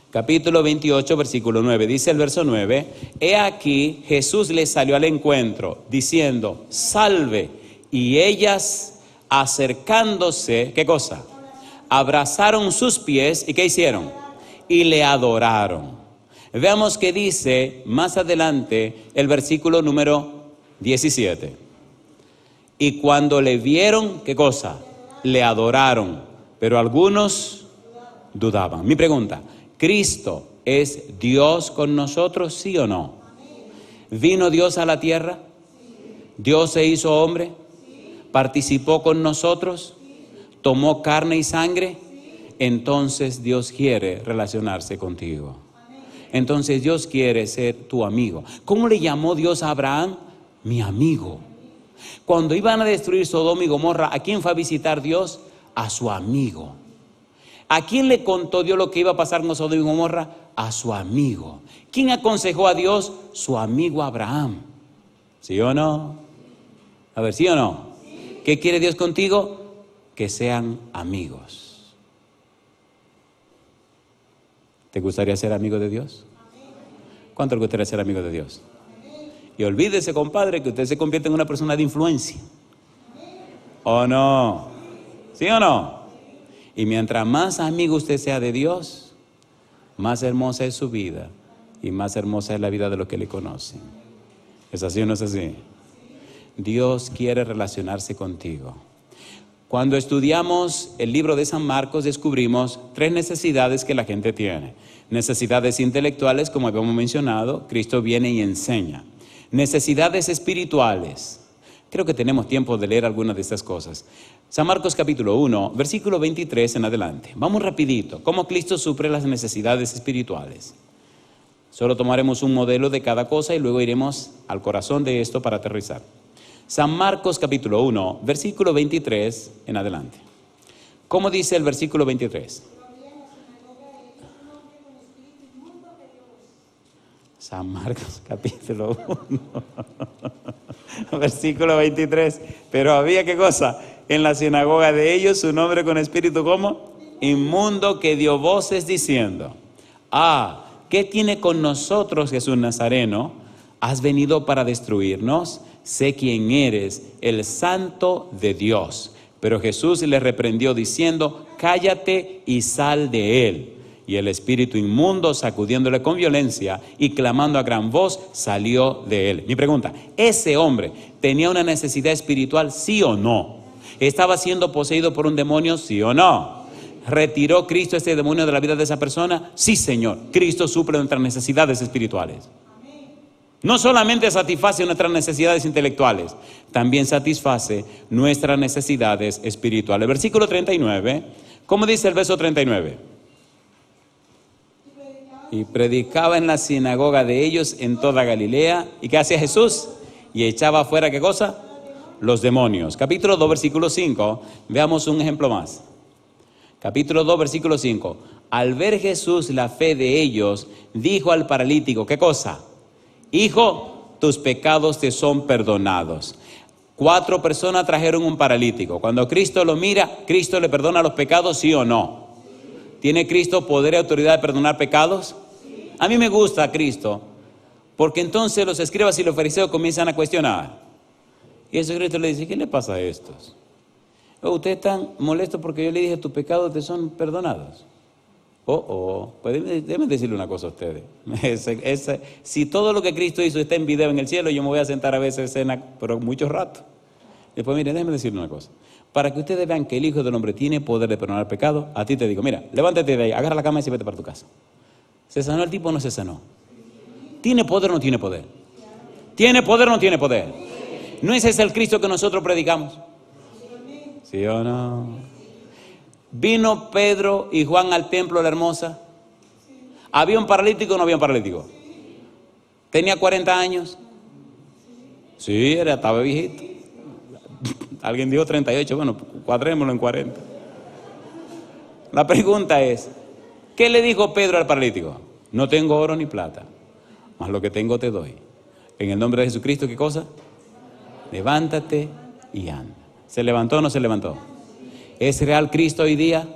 Capítulo 28, versículo 9. Dice el verso 9, he aquí Jesús les salió al encuentro, diciendo, salve. Y ellas, acercándose, ¿qué cosa? Abrazaron sus pies, ¿y qué hicieron? Y le adoraron. Veamos qué dice más adelante el versículo número 17. Y cuando le vieron, ¿qué cosa? Le adoraron, pero algunos dudaban. Mi pregunta, ¿Cristo es Dios con nosotros, sí o no? ¿Vino Dios a la tierra? ¿Dios se hizo hombre? ¿Participó con nosotros? ¿Tomó carne y sangre? Entonces Dios quiere relacionarse contigo. Entonces Dios quiere ser tu amigo. ¿Cómo le llamó Dios a Abraham? Mi amigo. Cuando iban a destruir Sodoma y Gomorra, ¿a quién fue a visitar Dios? A su amigo. ¿A quién le contó Dios lo que iba a pasar con Sodoma y Gomorra? A su amigo. ¿Quién aconsejó a Dios? Su amigo Abraham. ¿Sí o no? A ver, ¿sí o no? ¿Qué quiere Dios contigo? Que sean amigos. ¿Te gustaría ser amigo de Dios? ¿Cuánto le gustaría ser amigo de Dios? Y olvídese, compadre, que usted se convierte en una persona de influencia. ¿O no? ¿Sí o no? Y mientras más amigo usted sea de Dios, más hermosa es su vida y más hermosa es la vida de los que le conocen. ¿Es así o no es así? Dios quiere relacionarse contigo. Cuando estudiamos el libro de San Marcos, descubrimos 3 necesidades que la gente tiene. Necesidades intelectuales, como habíamos mencionado, Cristo viene y enseña. Necesidades espirituales. Creo que tenemos tiempo de leer algunas de estas cosas. San Marcos capítulo 1, versículo 23 en adelante. Vamos rapidito. ¿Cómo Cristo suple las necesidades espirituales? Solo tomaremos un modelo de cada cosa y luego iremos al corazón de esto para aterrizar. San Marcos capítulo 1, versículo 23 en adelante. ¿Cómo dice el versículo 23? San Marcos capítulo 1, versículo 23. Pero había, ¿qué cosa? En la sinagoga de ellos un hombre con espíritu ¿cómo? Inmundo, que dio voces diciendo, ¿qué tiene con nosotros Jesús Nazareno? ¿Has venido para destruirnos? Sé quién eres, el Santo de Dios. Pero Jesús le reprendió diciendo, cállate y sal de él. Y el espíritu inmundo, sacudiéndole con violencia y clamando a gran voz, salió de él. Mi pregunta, ¿ese hombre tenía una necesidad espiritual, sí o no? ¿Estaba siendo poseído por un demonio, sí o no? ¿Retiró Cristo este demonio de la vida de esa persona? Sí, Señor. Cristo suple nuestras necesidades espirituales. No solamente satisface nuestras necesidades intelectuales, también satisface nuestras necesidades espirituales. Versículo 39, ¿cómo dice el verso 39? Y predicaba en la sinagoga de ellos en toda Galilea. ¿Y qué hacía Jesús? Y echaba afuera, ¿qué cosa? Los demonios. Capítulo 2, versículo 5, veamos un ejemplo más. Capítulo 2, versículo 5. Al ver Jesús la fe de ellos, dijo al paralítico, ¿qué cosa? Hijo, tus pecados te son perdonados. 4 personas trajeron un paralítico. Cuando Cristo lo mira, ¿Cristo le perdona los pecados, sí o no? ¿Tiene Cristo poder y autoridad de perdonar pecados? A mí me gusta Cristo, porque entonces los escribas y los fariseos comienzan a cuestionar. Y eso Cristo le dice, ¿qué le pasa a estos? Ustedes están molestos porque yo le dije, tus pecados te son perdonados. Pues déjenme decirle una cosa a ustedes. Si todo lo que Cristo hizo está en video en el cielo, yo me voy a sentar a ver esa escena, pero mucho rato. Después, mire, déjenme decirle una cosa. Para que ustedes vean que el Hijo del Hombre tiene poder de perdonar pecado, a ti te digo, mira, levántate de ahí, agarra la cama y vete para tu casa. ¿Se sanó el tipo o no se sanó? ¿Tiene poder o no tiene poder? ¿Tiene poder o no tiene poder? ¿No ese es el Cristo que nosotros predicamos? ¿Sí o no? ¿Vino Pedro y Juan al templo de la Hermosa? ¿Había un paralítico o no había un paralítico? ¿Tenía 40 años? Sí, estaba viejito. Alguien dijo 38, bueno, cuadrémoslo en 40. La pregunta es, ¿qué le dijo Pedro al paralítico? No tengo oro ni plata, mas lo que tengo te doy. En el nombre de Jesucristo, ¿qué cosa? Levántate y anda. ¿Se levantó o no se levantó? ¿Es real Cristo hoy día?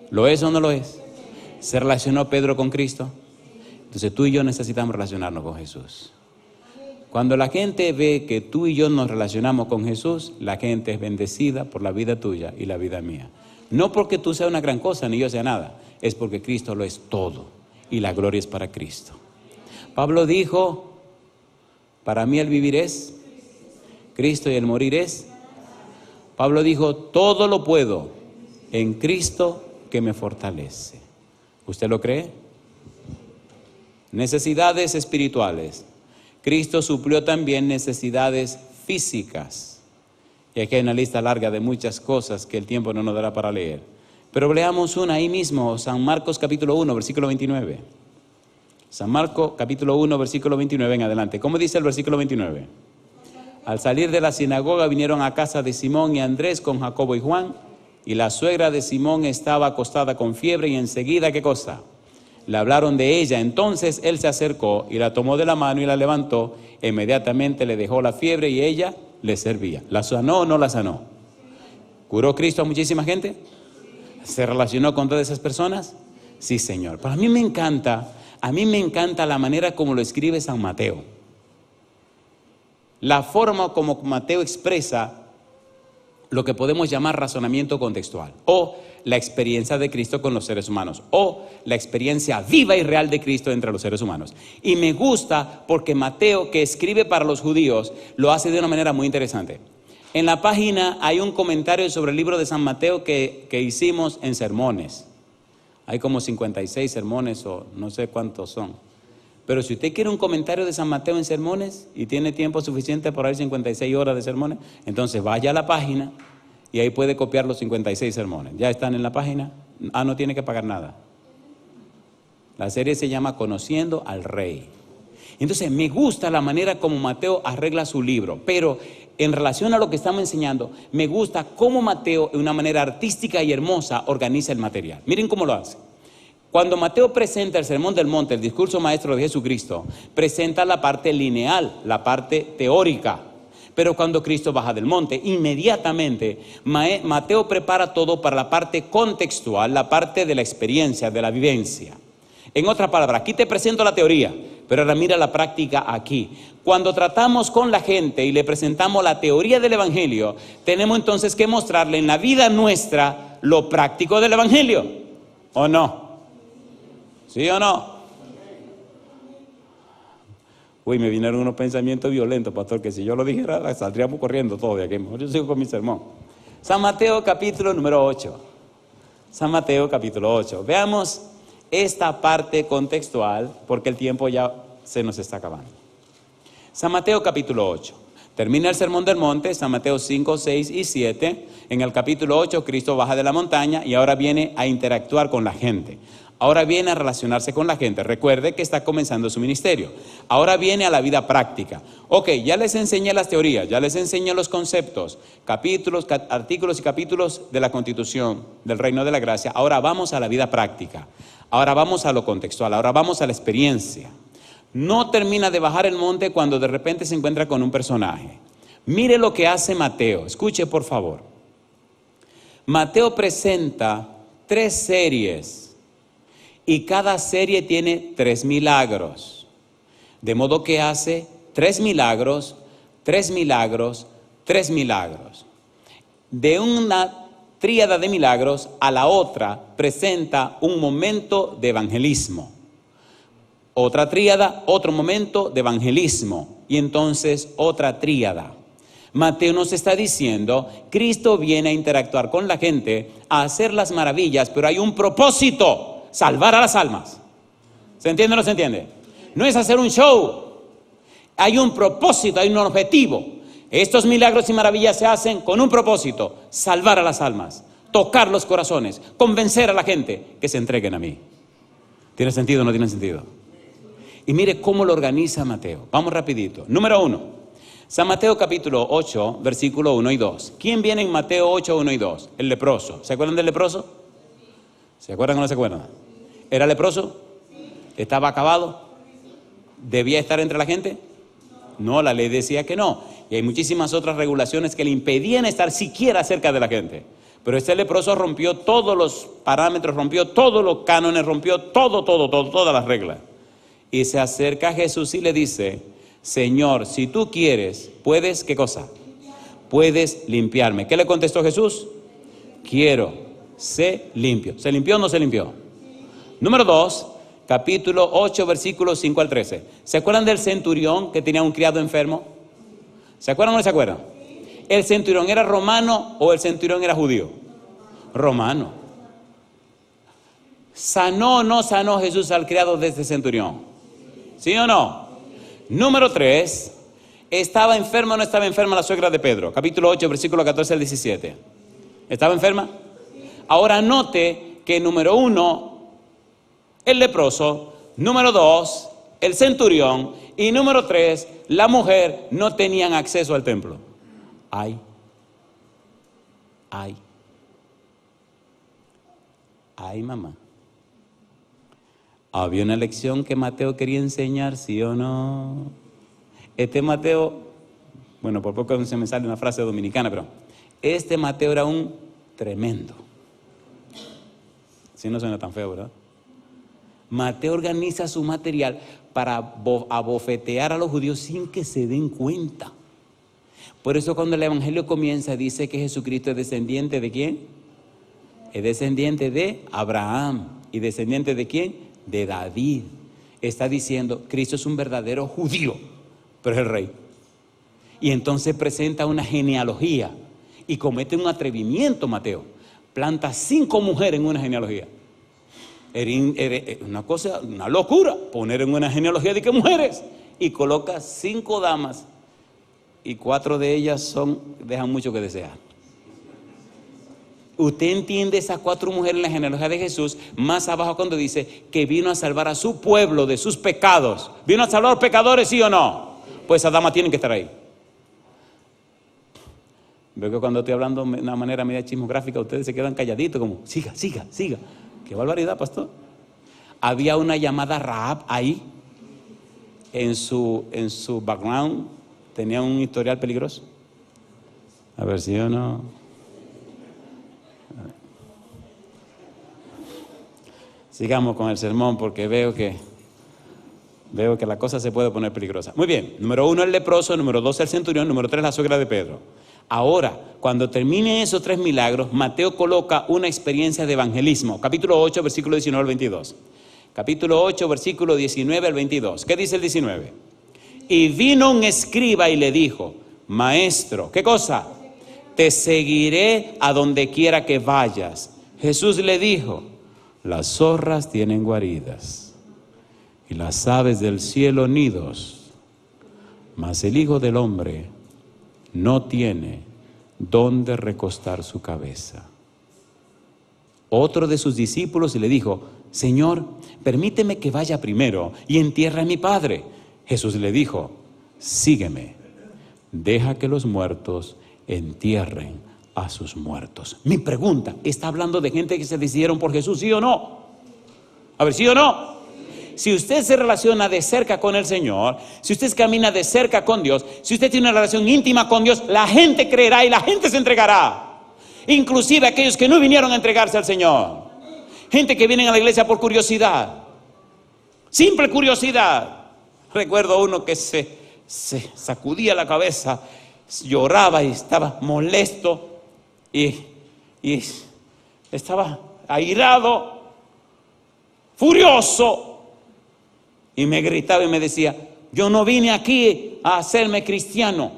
¿Lo es o no lo es? ¿Se relacionó Pedro con Cristo? Entonces tú y yo necesitamos relacionarnos con Jesús. Cuando la gente ve que tú y yo nos relacionamos con Jesús, la gente es bendecida por la vida tuya y la vida mía. No porque tú seas una gran cosa ni yo sea nada, es porque Cristo lo es todo y la gloria es para Cristo. Pablo dijo, para mí el vivir es Cristo y el morir es. Pablo dijo, todo lo puedo en Cristo que me fortalece. ¿Usted lo cree? Necesidades espirituales. Cristo suplió también necesidades físicas. Y aquí hay una lista larga de muchas cosas que el tiempo no nos dará para leer. Pero leamos una ahí mismo, San Marcos capítulo 1, versículo 29. San Marcos capítulo 1, versículo 29 en adelante. ¿Cómo dice el versículo 29? Al salir de la sinagoga vinieron a casa de Simón y Andrés con Jacobo y Juan, y la suegra de Simón estaba acostada con fiebre y enseguida, ¿qué cosa? Le hablaron de ella. Entonces él se acercó y la tomó de la mano y la levantó. Inmediatamente le dejó la fiebre y ella le servía. ¿La sanó o no la sanó? ¿Curó Cristo a muchísima gente? ¿Se relacionó con todas esas personas? Sí, Señor. Pero a mí me encanta la manera como lo escribe San Mateo. La forma como Mateo expresa lo que podemos llamar razonamiento contextual, o la experiencia de Cristo con los seres humanos, o la experiencia viva y real de Cristo entre los seres humanos. Y me gusta porque Mateo, que escribe para los judíos, lo hace de una manera muy interesante. En la página hay un comentario sobre el libro de San Mateo que hicimos en sermones. Hay como 56 sermones o no sé cuántos son. Pero si usted quiere un comentario de San Mateo en sermones y tiene tiempo suficiente por ahí 56 horas de sermones, entonces vaya a la página y ahí puede copiar los 56 sermones. Ya están en la página. No tiene que pagar nada. La serie se llama Conociendo al Rey. Entonces me gusta la manera como Mateo arregla su libro, pero en relación a lo que estamos enseñando, me gusta cómo Mateo, de una manera artística y hermosa, organiza el material. Miren cómo lo hace. Cuando Mateo presenta el Sermón del Monte, el discurso maestro de Jesucristo, presenta la parte lineal, la parte teórica. Pero cuando Cristo baja del monte, inmediatamente Mateo prepara todo para la parte contextual, la parte de la experiencia, de la vivencia. En otras palabras, aquí te presento la teoría, pero ahora mira la práctica aquí. Cuando tratamos con la gente y le presentamos la teoría del Evangelio, tenemos entonces que mostrarle en la vida nuestra lo práctico del Evangelio, ¿o no? ¿Sí o no? Uy, me vinieron unos pensamientos violentos, pastor, que si yo lo dijera, saldríamos corriendo todos de aquí. Mejor yo sigo con mi sermón. San Mateo capítulo número 8. San Mateo capítulo 8. Veamos esta parte contextual, porque el tiempo ya se nos está acabando. San Mateo capítulo 8. Termina el Sermón del Monte, San Mateo 5, 6 y 7. En el capítulo 8, Cristo baja de la montaña y ahora viene a interactuar con la gente. Ahora viene a relacionarse con la gente. Recuerde que está comenzando su ministerio. Ahora viene a la vida práctica. Ok, ya les enseñé las teorías, ya les enseñé los conceptos, capítulos, artículos y capítulos de la Constitución del Reino de la Gracia. Ahora vamos a la vida práctica. Ahora vamos a lo contextual. Ahora vamos a la experiencia. No termina de bajar el monte cuando de repente se encuentra con un personaje. Mire lo que hace Mateo. Escuche, por favor. Mateo presenta 3 series. Y cada serie tiene 3 milagros. De modo que hace 3 milagros, 3 milagros, 3 milagros. De una tríada de milagros, a la otra presenta un momento de evangelismo. Otra tríada, otro momento de evangelismo, y entonces otra tríada. Mateo nos está diciendo, Cristo viene a interactuar con la gente, a hacer las maravillas, pero hay un propósito: salvar a las almas. ¿Se entiende o no se entiende? No es hacer un show. Hay un propósito, hay un objetivo. Estos milagros y maravillas se hacen con un propósito: salvar a las almas, tocar los corazones, convencer a la gente que se entreguen a mí. ¿Tiene sentido o no tiene sentido? Y mire cómo lo organiza Mateo. Vamos rapidito. Número 1, San Mateo capítulo 8, versículo 1 y 2. ¿Quién viene en Mateo 8, 1 y 2? El leproso. ¿Se acuerdan del leproso? ¿Se acuerdan o no se acuerdan? ¿Era leproso? ¿Estaba acabado? ¿Debía estar entre la gente? No, la ley decía que no. Y hay muchísimas otras regulaciones que le impedían estar siquiera cerca de la gente. Pero este leproso rompió todos los parámetros, rompió todos los cánones, rompió todas las reglas. Y se acerca a Jesús y le dice: Señor, si tú quieres, puedes, ¿qué cosa? Puedes limpiarme. ¿Qué le contestó Jesús? Quiero, sé limpio. ¿Se limpió o no se limpió? Número 2, capítulo 8, versículos 5 al 13. ¿Se acuerdan del centurión que tenía un criado enfermo? ¿Se acuerdan o no se acuerdan? ¿El centurión era romano o el centurión era judío? Romano. ¿Sanó o no sanó Jesús al criado de este centurión? ¿Sí o no? Número 3, ¿estaba enferma o no estaba enferma la suegra de Pedro? Capítulo 8, versículo 14 al 17. ¿Estaba enferma? Ahora note que número 1, el leproso, número 2, el centurión, y número 3, la mujer, no tenían acceso al templo. Ay. Ay, mamá. Había una lección que Mateo quería enseñar, ¿sí o no? Este Mateo, bueno, por poco se me sale una frase dominicana, pero este Mateo era un tremendo. Si no suena tan feo, ¿verdad? Mateo organiza su material para abofetear a los judíos sin que se den cuenta. Por eso cuando el evangelio comienza dice que Jesucristo es descendiente ¿de quién? Es descendiente de Abraham. ¿Y descendiente de quién? De David. Está diciendo, Cristo es un verdadero judío, pero es el rey. Y entonces presenta una genealogía y comete un atrevimiento Mateo. Planta 5 mujeres en una genealogía. Era una cosa, una locura, poner en una genealogía de qué mujeres. Y coloca 5 damas y 4 de ellas dejan mucho que desear. Usted entiende esas 4 mujeres en la genealogía de Jesús, más abajo cuando dice que vino a salvar a su pueblo de sus pecados. ¿Vino a salvar a los pecadores, sí o no? Pues esas damas tienen que estar ahí. Veo que cuando estoy hablando de una manera media chismográfica, ustedes se quedan calladitos como, siga. Qué barbaridad, pastor. Había una llamada Rahab ahí, en su background, tenía un historial peligroso. A ver si o no. Sigamos con el sermón porque veo que la cosa se puede poner peligrosa. Muy bien, número 1 el leproso, número 2 el centurión, número 3 la suegra de Pedro. Ahora, cuando termine esos 3 milagros, Mateo coloca una experiencia de evangelismo. Capítulo 8, versículo 19 al 22. Capítulo 8, versículo 19 al 22. ¿Qué dice el 19? Y vino un escriba y le dijo, Maestro, ¿qué cosa? Te seguiré a donde quiera que vayas. Jesús le dijo, las zorras tienen guaridas y las aves del cielo nidos, mas el Hijo del Hombre no tiene dónde recostar su cabeza. Otro de sus discípulos le dijo, Señor, permíteme que vaya primero y entierre a mi padre. Jesús le dijo, sígueme, deja que los muertos entierren a sus muertos. Mi pregunta, ¿está hablando de gente que se decidieron por Jesús, sí o no? A ver, ¿sí o no? Si usted se relaciona de cerca con el Señor, si usted camina de cerca con Dios, si usted tiene una relación íntima con Dios, la gente creerá y la gente se entregará. Inclusive aquellos que no vinieron a entregarse al Señor. Gente que viene a la iglesia por curiosidad. Simple curiosidad. Recuerdo uno que se sacudía la cabeza, lloraba y estaba molesto. Y Y estaba airado, furioso, y me gritaba y me decía: yo no vine aquí a hacerme cristiano,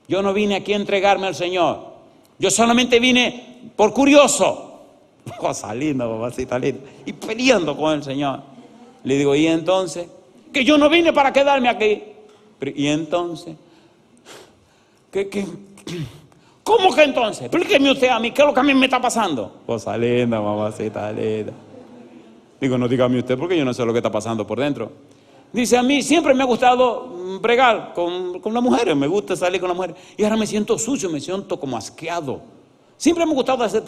yo no vine aquí a entregarme al Señor, yo solamente vine por curioso. Cosa linda, mamacita linda, y peleando con el Señor. Le digo: ¿y entonces? Que yo no vine para quedarme aquí. ¿Y entonces? ¿Cómo que entonces? Explíqueme usted a mí, ¿qué es lo que a mí me está pasando? Cosa linda, mamacita linda. Digo: no, dígame usted, porque yo no sé lo que está pasando por dentro. Dice: a mí siempre me ha gustado bregar con las mujeres, me gusta salir con las mujeres, y ahora me siento sucio, me siento como asqueado. Siempre me ha gustado hacer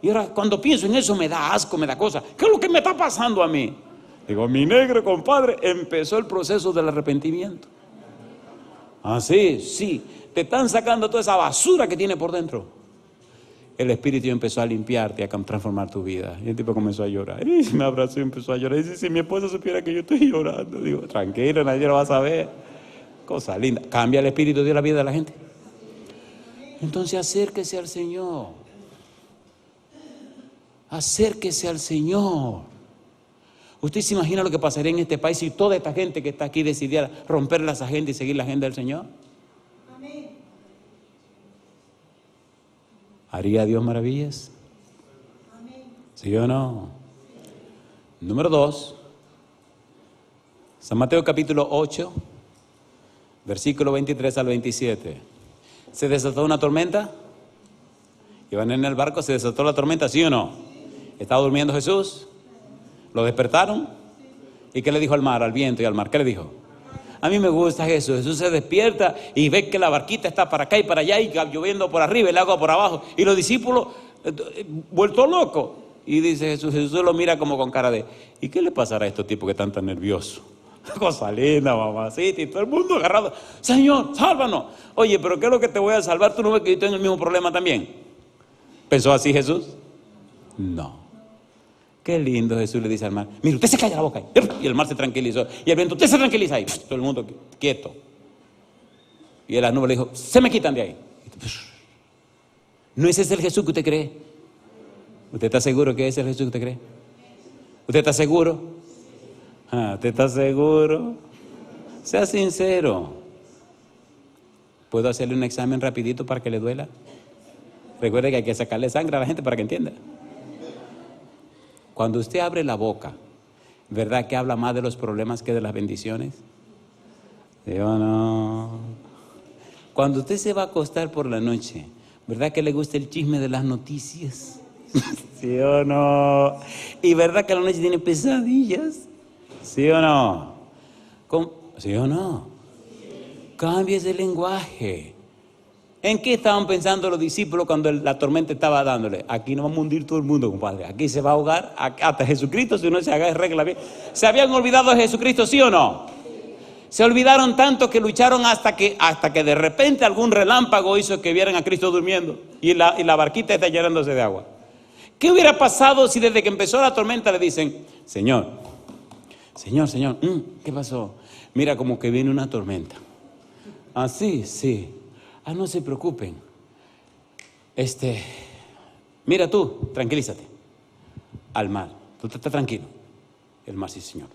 y ahora cuando pienso en eso me da asco, me da cosa. ¿Qué es lo que me está pasando a mí? Digo: mi negro compadre, empezó el proceso del arrepentimiento. Sí, te están sacando toda esa basura que tiene por dentro. El Espíritu empezó a limpiarte, a transformar tu vida. Y el tipo comenzó a llorar. Y me abrazó y empezó a llorar. Y dice: si mi esposa supiera que yo estoy llorando. Digo: tranquilo, nadie lo va a saber. Cosa linda. Cambia el Espíritu de la vida de la gente. Entonces acérquese al Señor. Acérquese al Señor. ¿Usted se imagina lo que pasaría en este país si toda esta gente que está aquí decidiera romper las agendas y seguir la agenda del Señor? Amén. ¿Haría Dios maravillas? Amén. ¿Sí o no? Número 2. San Mateo capítulo 8, versículo 23 al 27. ¿Se desató una tormenta? ¿Iban en el barco? ¿Se desató la tormenta? ¿Sí o no? ¿Estaba durmiendo Jesús? ¿Lo despertaron? ¿Y qué le dijo al mar, al viento y al mar? ¿Qué le dijo? A mí me gusta Jesús. Jesús se despierta y ve que la barquita está para acá y para allá, y lloviendo por arriba, el agua por abajo, y los discípulos vuelto locos. Y dice Jesús lo mira como con cara de: ¿y qué le pasará a estos tipos que están tan nerviosos? Cosa linda, mamacita, y todo el mundo agarrado: Señor, sálvanos. Oye, pero ¿qué es lo que te voy a salvar? ¿Tú no ves que yo tengo el mismo problema también? ¿Pensó así Jesús? No. Qué lindo. Jesús le dice al mar: mire, usted se calla la boca. Y el mar se tranquilizó. Y el viento: usted se tranquiliza ahí. Todo el mundo quieto. Y el nube le dijo: se me quitan de ahí. ¿No ese es el Jesús que usted cree? ¿Usted está seguro que ese es el Jesús que usted cree? ¿Usted está seguro? ¿Usted está seguro? Sea sincero. ¿Puedo hacerle un examen rapidito para que le duela? Recuerde que hay que sacarle sangre a la gente para que entienda. Cuando usted abre la boca, ¿verdad que habla más de los problemas que de las bendiciones? ¿Sí o no? Cuando usted se va a acostar por la noche, ¿verdad que le gusta el chisme de las noticias? ¿Sí o no? ¿Y verdad que a la noche tiene pesadillas? ¿Sí o no? ¿Sí o no? Cambia ese lenguaje. ¿En qué estaban pensando los discípulos cuando la tormenta estaba dándole? Aquí no vamos a hundir todo el mundo, compadre. Aquí se va a ahogar hasta Jesucristo, si no se haga regla bien. ¿Se habían olvidado de Jesucristo, sí o no? Se olvidaron tanto que lucharon hasta que de repente algún relámpago hizo que vieran a Cristo durmiendo y la barquita está llenándose de agua. ¿Qué hubiera pasado si desde que empezó la tormenta le dicen: Señor, ¿qué pasó? Mira, como que viene una tormenta. Sí. No se preocupen. Mira tú, tranquilízate. Al mar, tú estás tranquilo. El mar: sí, Señor.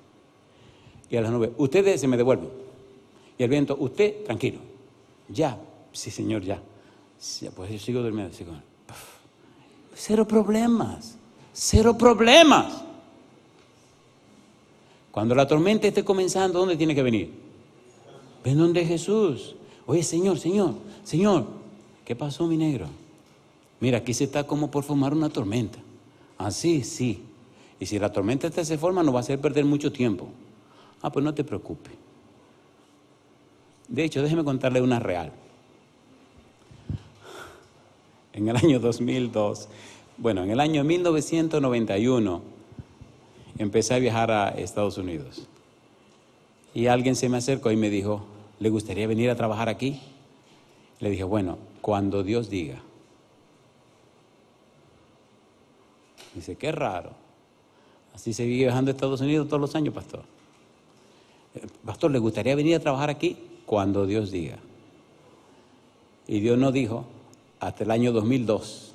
Y a las nubes: ustedes se me devuelven. Y el viento: usted tranquilo. Ya, sí, Señor, ya. Pues yo sigo durmiendo. Cero problemas. Cuando la tormenta esté comenzando, ¿dónde tiene que venir? Ven donde Jesús. Oye, Señor, ¿qué pasó, mi negro? Mira, aquí se está como por formar una tormenta. Sí. Y si la tormenta se forma, nos va a hacer perder mucho tiempo. Pues no te preocupes. De hecho, déjeme contarle una real. En el año 2002, en el año 1991, empecé a viajar a Estados Unidos. Y alguien se me acercó y me dijo: ¿le gustaría venir a trabajar aquí? Le dije: bueno, cuando Dios diga. Dice: qué raro. Así seguí viajando a Estados Unidos todos los años, pastor. Pastor, ¿le gustaría venir a trabajar aquí? Cuando Dios diga. Y Dios no dijo hasta el año 2002.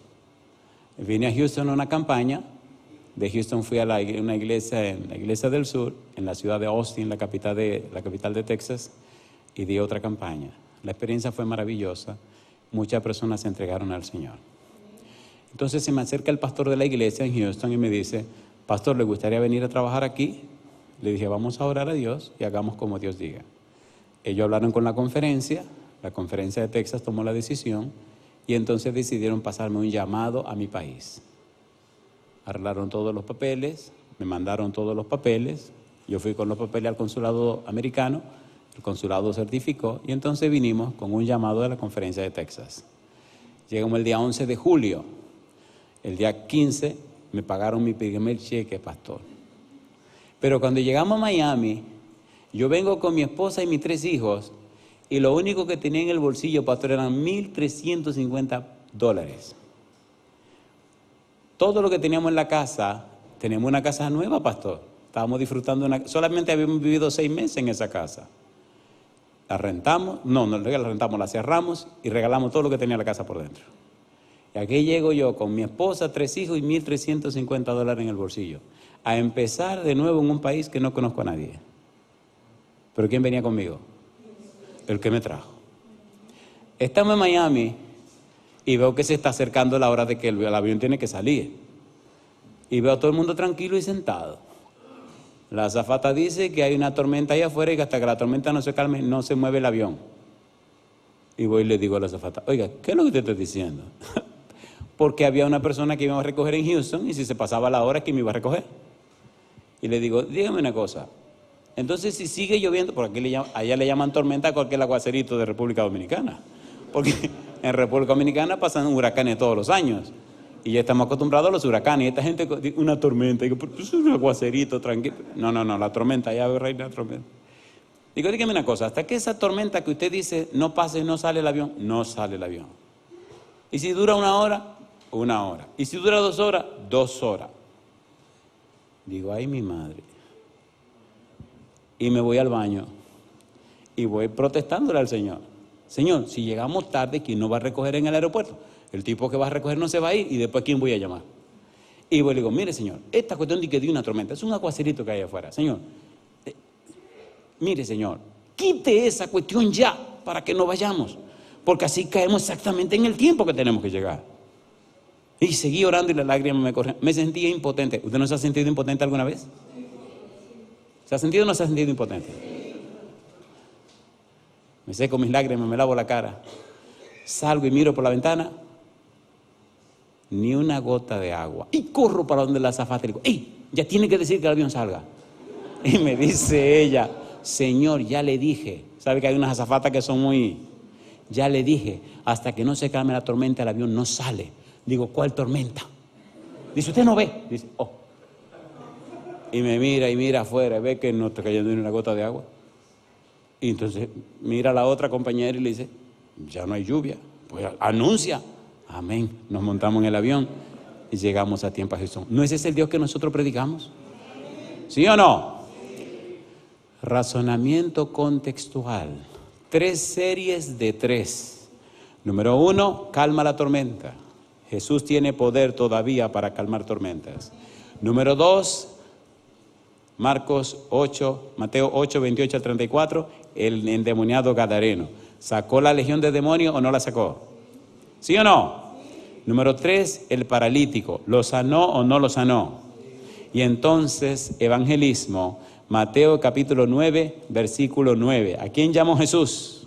Vine a Houston a una campaña. De Houston fui a una iglesia, en la iglesia del sur, en la ciudad de Austin, la capital de Texas, y di otra campaña. La experiencia fue maravillosa. Muchas personas se entregaron al Señor. Entonces se me acerca el pastor de la iglesia en Houston y me dice, pastor, ¿le gustaría venir a trabajar aquí? Le dije, vamos a orar a Dios y hagamos como Dios diga. Ellos hablaron con la conferencia de Texas tomó la decisión y entonces decidieron pasarme un llamado a mi país. Arreglaron todos los papeles, me mandaron todos los papeles, yo fui con los papeles al consulado americano, el consulado certificó y entonces vinimos con un llamado de la conferencia de Texas. Llegamos el día 11 de julio, el día 15 me pagaron mi primer cheque, pastor. Pero cuando llegamos a Miami, yo vengo con mi esposa y mis 3 hijos y lo único que tenía en el bolsillo, pastor, eran $1,350. Todo lo que teníamos en la casa, tenemos una casa nueva, pastor. Estábamos disfrutando solamente habíamos vivido 6 meses en esa casa. La rentamos, no la rentamos, la cerramos y regalamos todo lo que tenía la casa por dentro. Y aquí llego yo con mi esposa, 3 hijos y $1,350 en el bolsillo. A empezar de nuevo en un país que no conozco a nadie. ¿Pero quién venía conmigo? El que me trajo. Estamos en Miami y veo que se está acercando la hora de que el avión tiene que salir. Y veo a todo el mundo tranquilo y sentado. La azafata dice que hay una tormenta allá afuera y que hasta que la tormenta no se calme, no se mueve el avión. Y voy y le digo a la azafata, oiga, ¿qué es lo que usted está diciendo? Porque había una persona que iba a recoger en Houston y si se pasaba la hora, ¿quién me iba a recoger? Y le digo, dígame una cosa, entonces si sigue lloviendo, porque allá le llaman tormenta a cualquier aguacerito de República Dominicana, porque en República Dominicana pasan huracanes todos los años, y ya estamos acostumbrados a los huracanes, y esta gente, una tormenta, digo, pues es un aguacerito, tranquilo, no, la tormenta, ya reina la tormenta. Digo, dígame una cosa, hasta que esa tormenta que usted dice no pase, no sale el avión, no sale el avión. Y si dura 1 hora, 1 hora, y si dura 2 horas, 2 horas. Digo, ay mi madre. Y me voy al baño y voy protestándole al Señor. Señor, si llegamos tarde, ¿quién nos va a recoger en el aeropuerto? El tipo que va a recoger no se va a ir y después ¿quién voy a llamar? Y voy y le digo, mire señor, esta cuestión de que dio una tormenta, es un aguacerito que hay afuera. Señor, mire señor, quite esa cuestión ya para que no vayamos, porque así caemos exactamente en el tiempo que tenemos que llegar. Y seguí orando y las lágrimas me corrían. Me sentía impotente. ¿Usted no se ha sentido impotente alguna vez? ¿Se ha sentido o no se ha sentido impotente? Me seco mis lágrimas, me lavo la cara. Salgo y miro por la ventana. Ni una gota de agua. Y corro para donde la azafata y digo, ¡ey! Ya tiene que decir que el avión salga. Y me dice ella, señor, ya le dije. ¿Sabe que hay unas azafatas que son muy... Ya le dije, hasta que no se calme la tormenta el avión no sale. Digo, ¿cuál tormenta? Dice, ¿usted no ve? Dice, oh. Y me mira y mira afuera y ve que no está cayendo ni una gota de agua. Y entonces mira a la otra compañera y le dice, ya no hay lluvia. Pues anuncia. Amén. Nos montamos en el avión y llegamos a tiempo a Jesús. ¿No es ese el Dios que nosotros predicamos? ¿Sí o no? Razonamiento contextual. 3 series de 3. Número 1, calma la tormenta. Jesús tiene poder todavía para calmar tormentas. Número 2, Mateo 8, 28 al 34, el endemoniado gadareno. ¿Sacó la legión de demonios o no la sacó? ¿Sí o no? Número 3, el paralítico. ¿Lo sanó o no lo sanó? Y entonces, evangelismo, Mateo capítulo 9, versículo 9. ¿A quién llamó Jesús?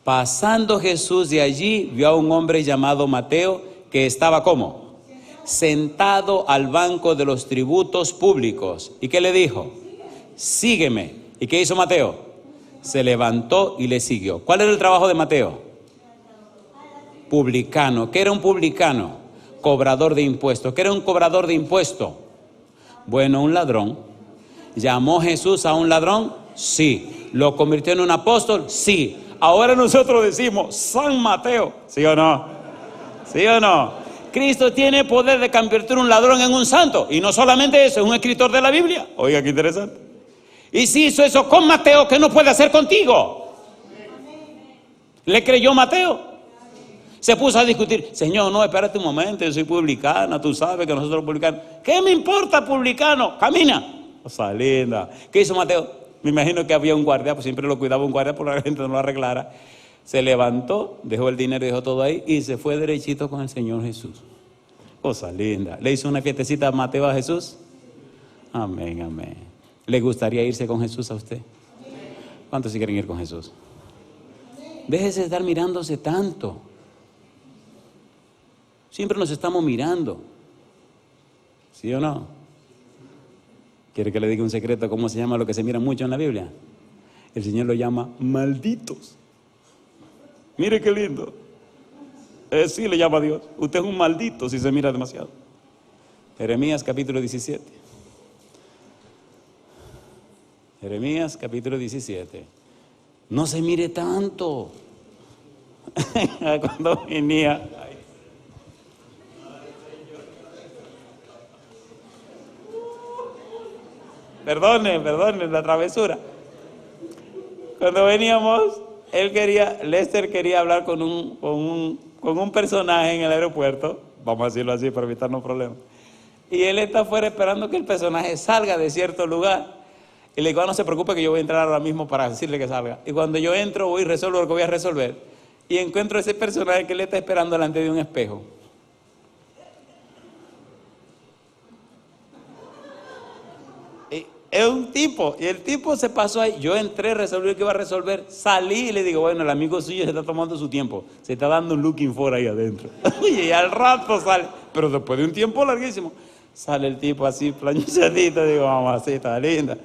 Pasando Jesús de allí, vio a un hombre llamado Mateo que estaba ¿cómo? Sentado al banco de los tributos públicos. ¿Y qué le dijo? Sígueme. ¿Y qué hizo Mateo? Se levantó y le siguió. ¿Cuál era el trabajo de Mateo? Publicano. ¿Qué era un publicano? Cobrador de impuestos. ¿Qué era un cobrador de impuestos? Bueno, un ladrón. ¿Llamó Jesús a un ladrón? Sí. ¿Lo convirtió en un apóstol? Sí. Ahora nosotros decimos, San Mateo, ¿sí o no? ¿Sí o no? Cristo tiene poder de convertir un ladrón en un santo. Y no solamente eso, es un escritor de la Biblia. Oiga, qué interesante. Y si hizo eso con Mateo, ¿qué no puede hacer contigo? ¿Le creyó Mateo? Se puso a discutir, Señor, no, espérate un momento, yo soy publicana, tú sabes que nosotros publicanos. ¿Qué me importa publicano? Camina. Cosa linda. ¿Qué hizo Mateo? Me imagino que había un guardia, pues siempre lo cuidaba un guardia por la gente no lo arreglara. Se levantó, dejó el dinero, dejó todo ahí y se fue derechito con el Señor Jesús. Cosa linda. ¿Le hizo una fiestecita a Mateo a Jesús? Amén, amén. ¿Le gustaría irse con Jesús a usted? ¿Cuántos sí quieren ir con Jesús? Déjese de estar mirándose tanto. Siempre nos estamos mirando. ¿Sí o no? ¿Quiere que le diga un secreto? ¿Cómo se llama lo que se mira mucho en la Biblia? El Señor lo llama malditos. Mire qué lindo. Sí le llama a Dios. Usted es un maldito si se mira demasiado. Jeremías capítulo 17. Jeremías capítulo 17. No se mire tanto. Cuando venía... Perdone la travesura. Cuando veníamos, Lester quería hablar con un personaje en el aeropuerto, vamos a decirlo así para evitarnos problemas. Y él está afuera esperando que el personaje salga de cierto lugar. Y le digo, no se preocupe que yo voy a entrar ahora mismo para decirle que salga. Y cuando yo entro, voy y resuelvo lo que voy a resolver. Y encuentro ese personaje que él está esperando delante de un espejo. Es un tipo, y el tipo se pasó ahí. Yo entré, resolví lo que iba a resolver, salí y le digo, bueno, el amigo suyo se está tomando su tiempo, se está dando un looking for ahí adentro. Oye, y al rato sale, pero después de un tiempo larguísimo, sale el tipo así, planchadito, digo, mamacita linda.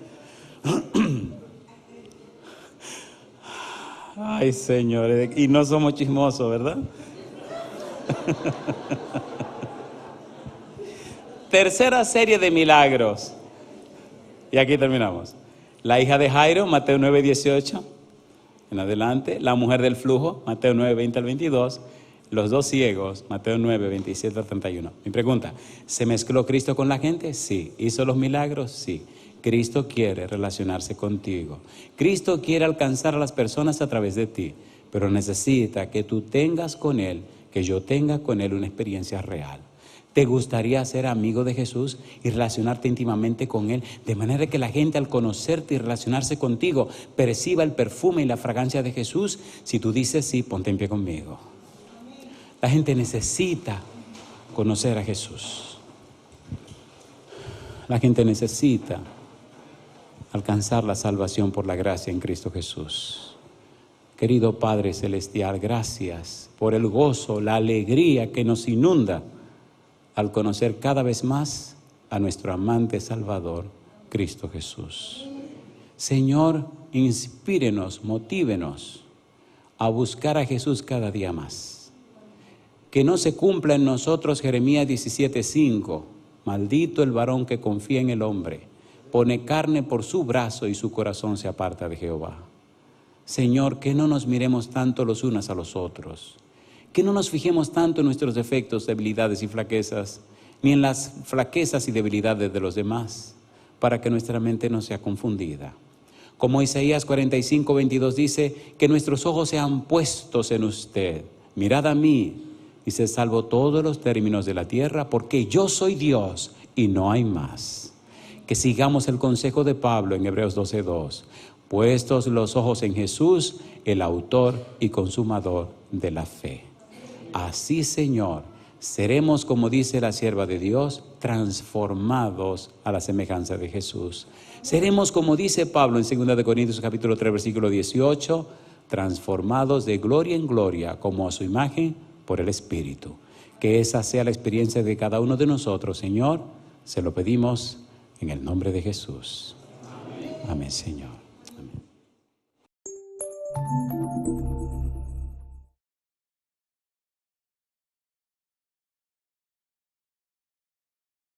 Ay, señores, y no somos chismosos, ¿verdad? Tercera serie de milagros. Y aquí terminamos. La hija de Jairo, Mateo 9:18 en adelante. La mujer del flujo, Mateo 9:20 al 22. Los dos ciegos, Mateo 9:27 al 31. Mi pregunta, ¿se mezcló Cristo con la gente? Sí. ¿Hizo los milagros? Sí. Cristo quiere relacionarse contigo. Cristo quiere alcanzar a las personas a través de ti, pero necesita que tú tengas con Él, que yo tenga con Él una experiencia real. ¿Te gustaría ser amigo de Jesús y relacionarte íntimamente con Él? De manera que la gente al conocerte y relacionarse contigo perciba el perfume y la fragancia de Jesús. Si tú dices sí, ponte en pie conmigo. La gente necesita conocer a Jesús. La gente necesita alcanzar la salvación por la gracia en Cristo Jesús. Querido Padre Celestial, gracias por el gozo, la alegría que nos inunda al conocer cada vez más a nuestro amante Salvador, Cristo Jesús. Señor, inspírenos, motívenos a buscar a Jesús cada día más. Que no se cumpla en nosotros Jeremías 17:5, maldito el varón que confía en el hombre, pone carne por su brazo y su corazón se aparta de Jehová. Señor, que no nos miremos tanto los unos a los otros, que no nos fijemos tanto en nuestros defectos, debilidades y flaquezas, ni en las flaquezas y debilidades de los demás, para que nuestra mente no sea confundida. Como Isaías 45:22 dice, que nuestros ojos sean puestos en usted. Mirad a mí, y se salvo todos los términos de la tierra, porque yo soy Dios y no hay más. Que sigamos el consejo de Pablo en Hebreos 12:2. Puestos los ojos en Jesús, el autor y consumador de la fe. Así, Señor, seremos, como dice la sierva de Dios, transformados a la semejanza de Jesús. Seremos, como dice Pablo en 2 Corintios capítulo 3, versículo 18, transformados de gloria en gloria, como a su imagen, por el Espíritu. Que esa sea la experiencia de cada uno de nosotros, Señor. Se lo pedimos en el nombre de Jesús. Amén, Señor.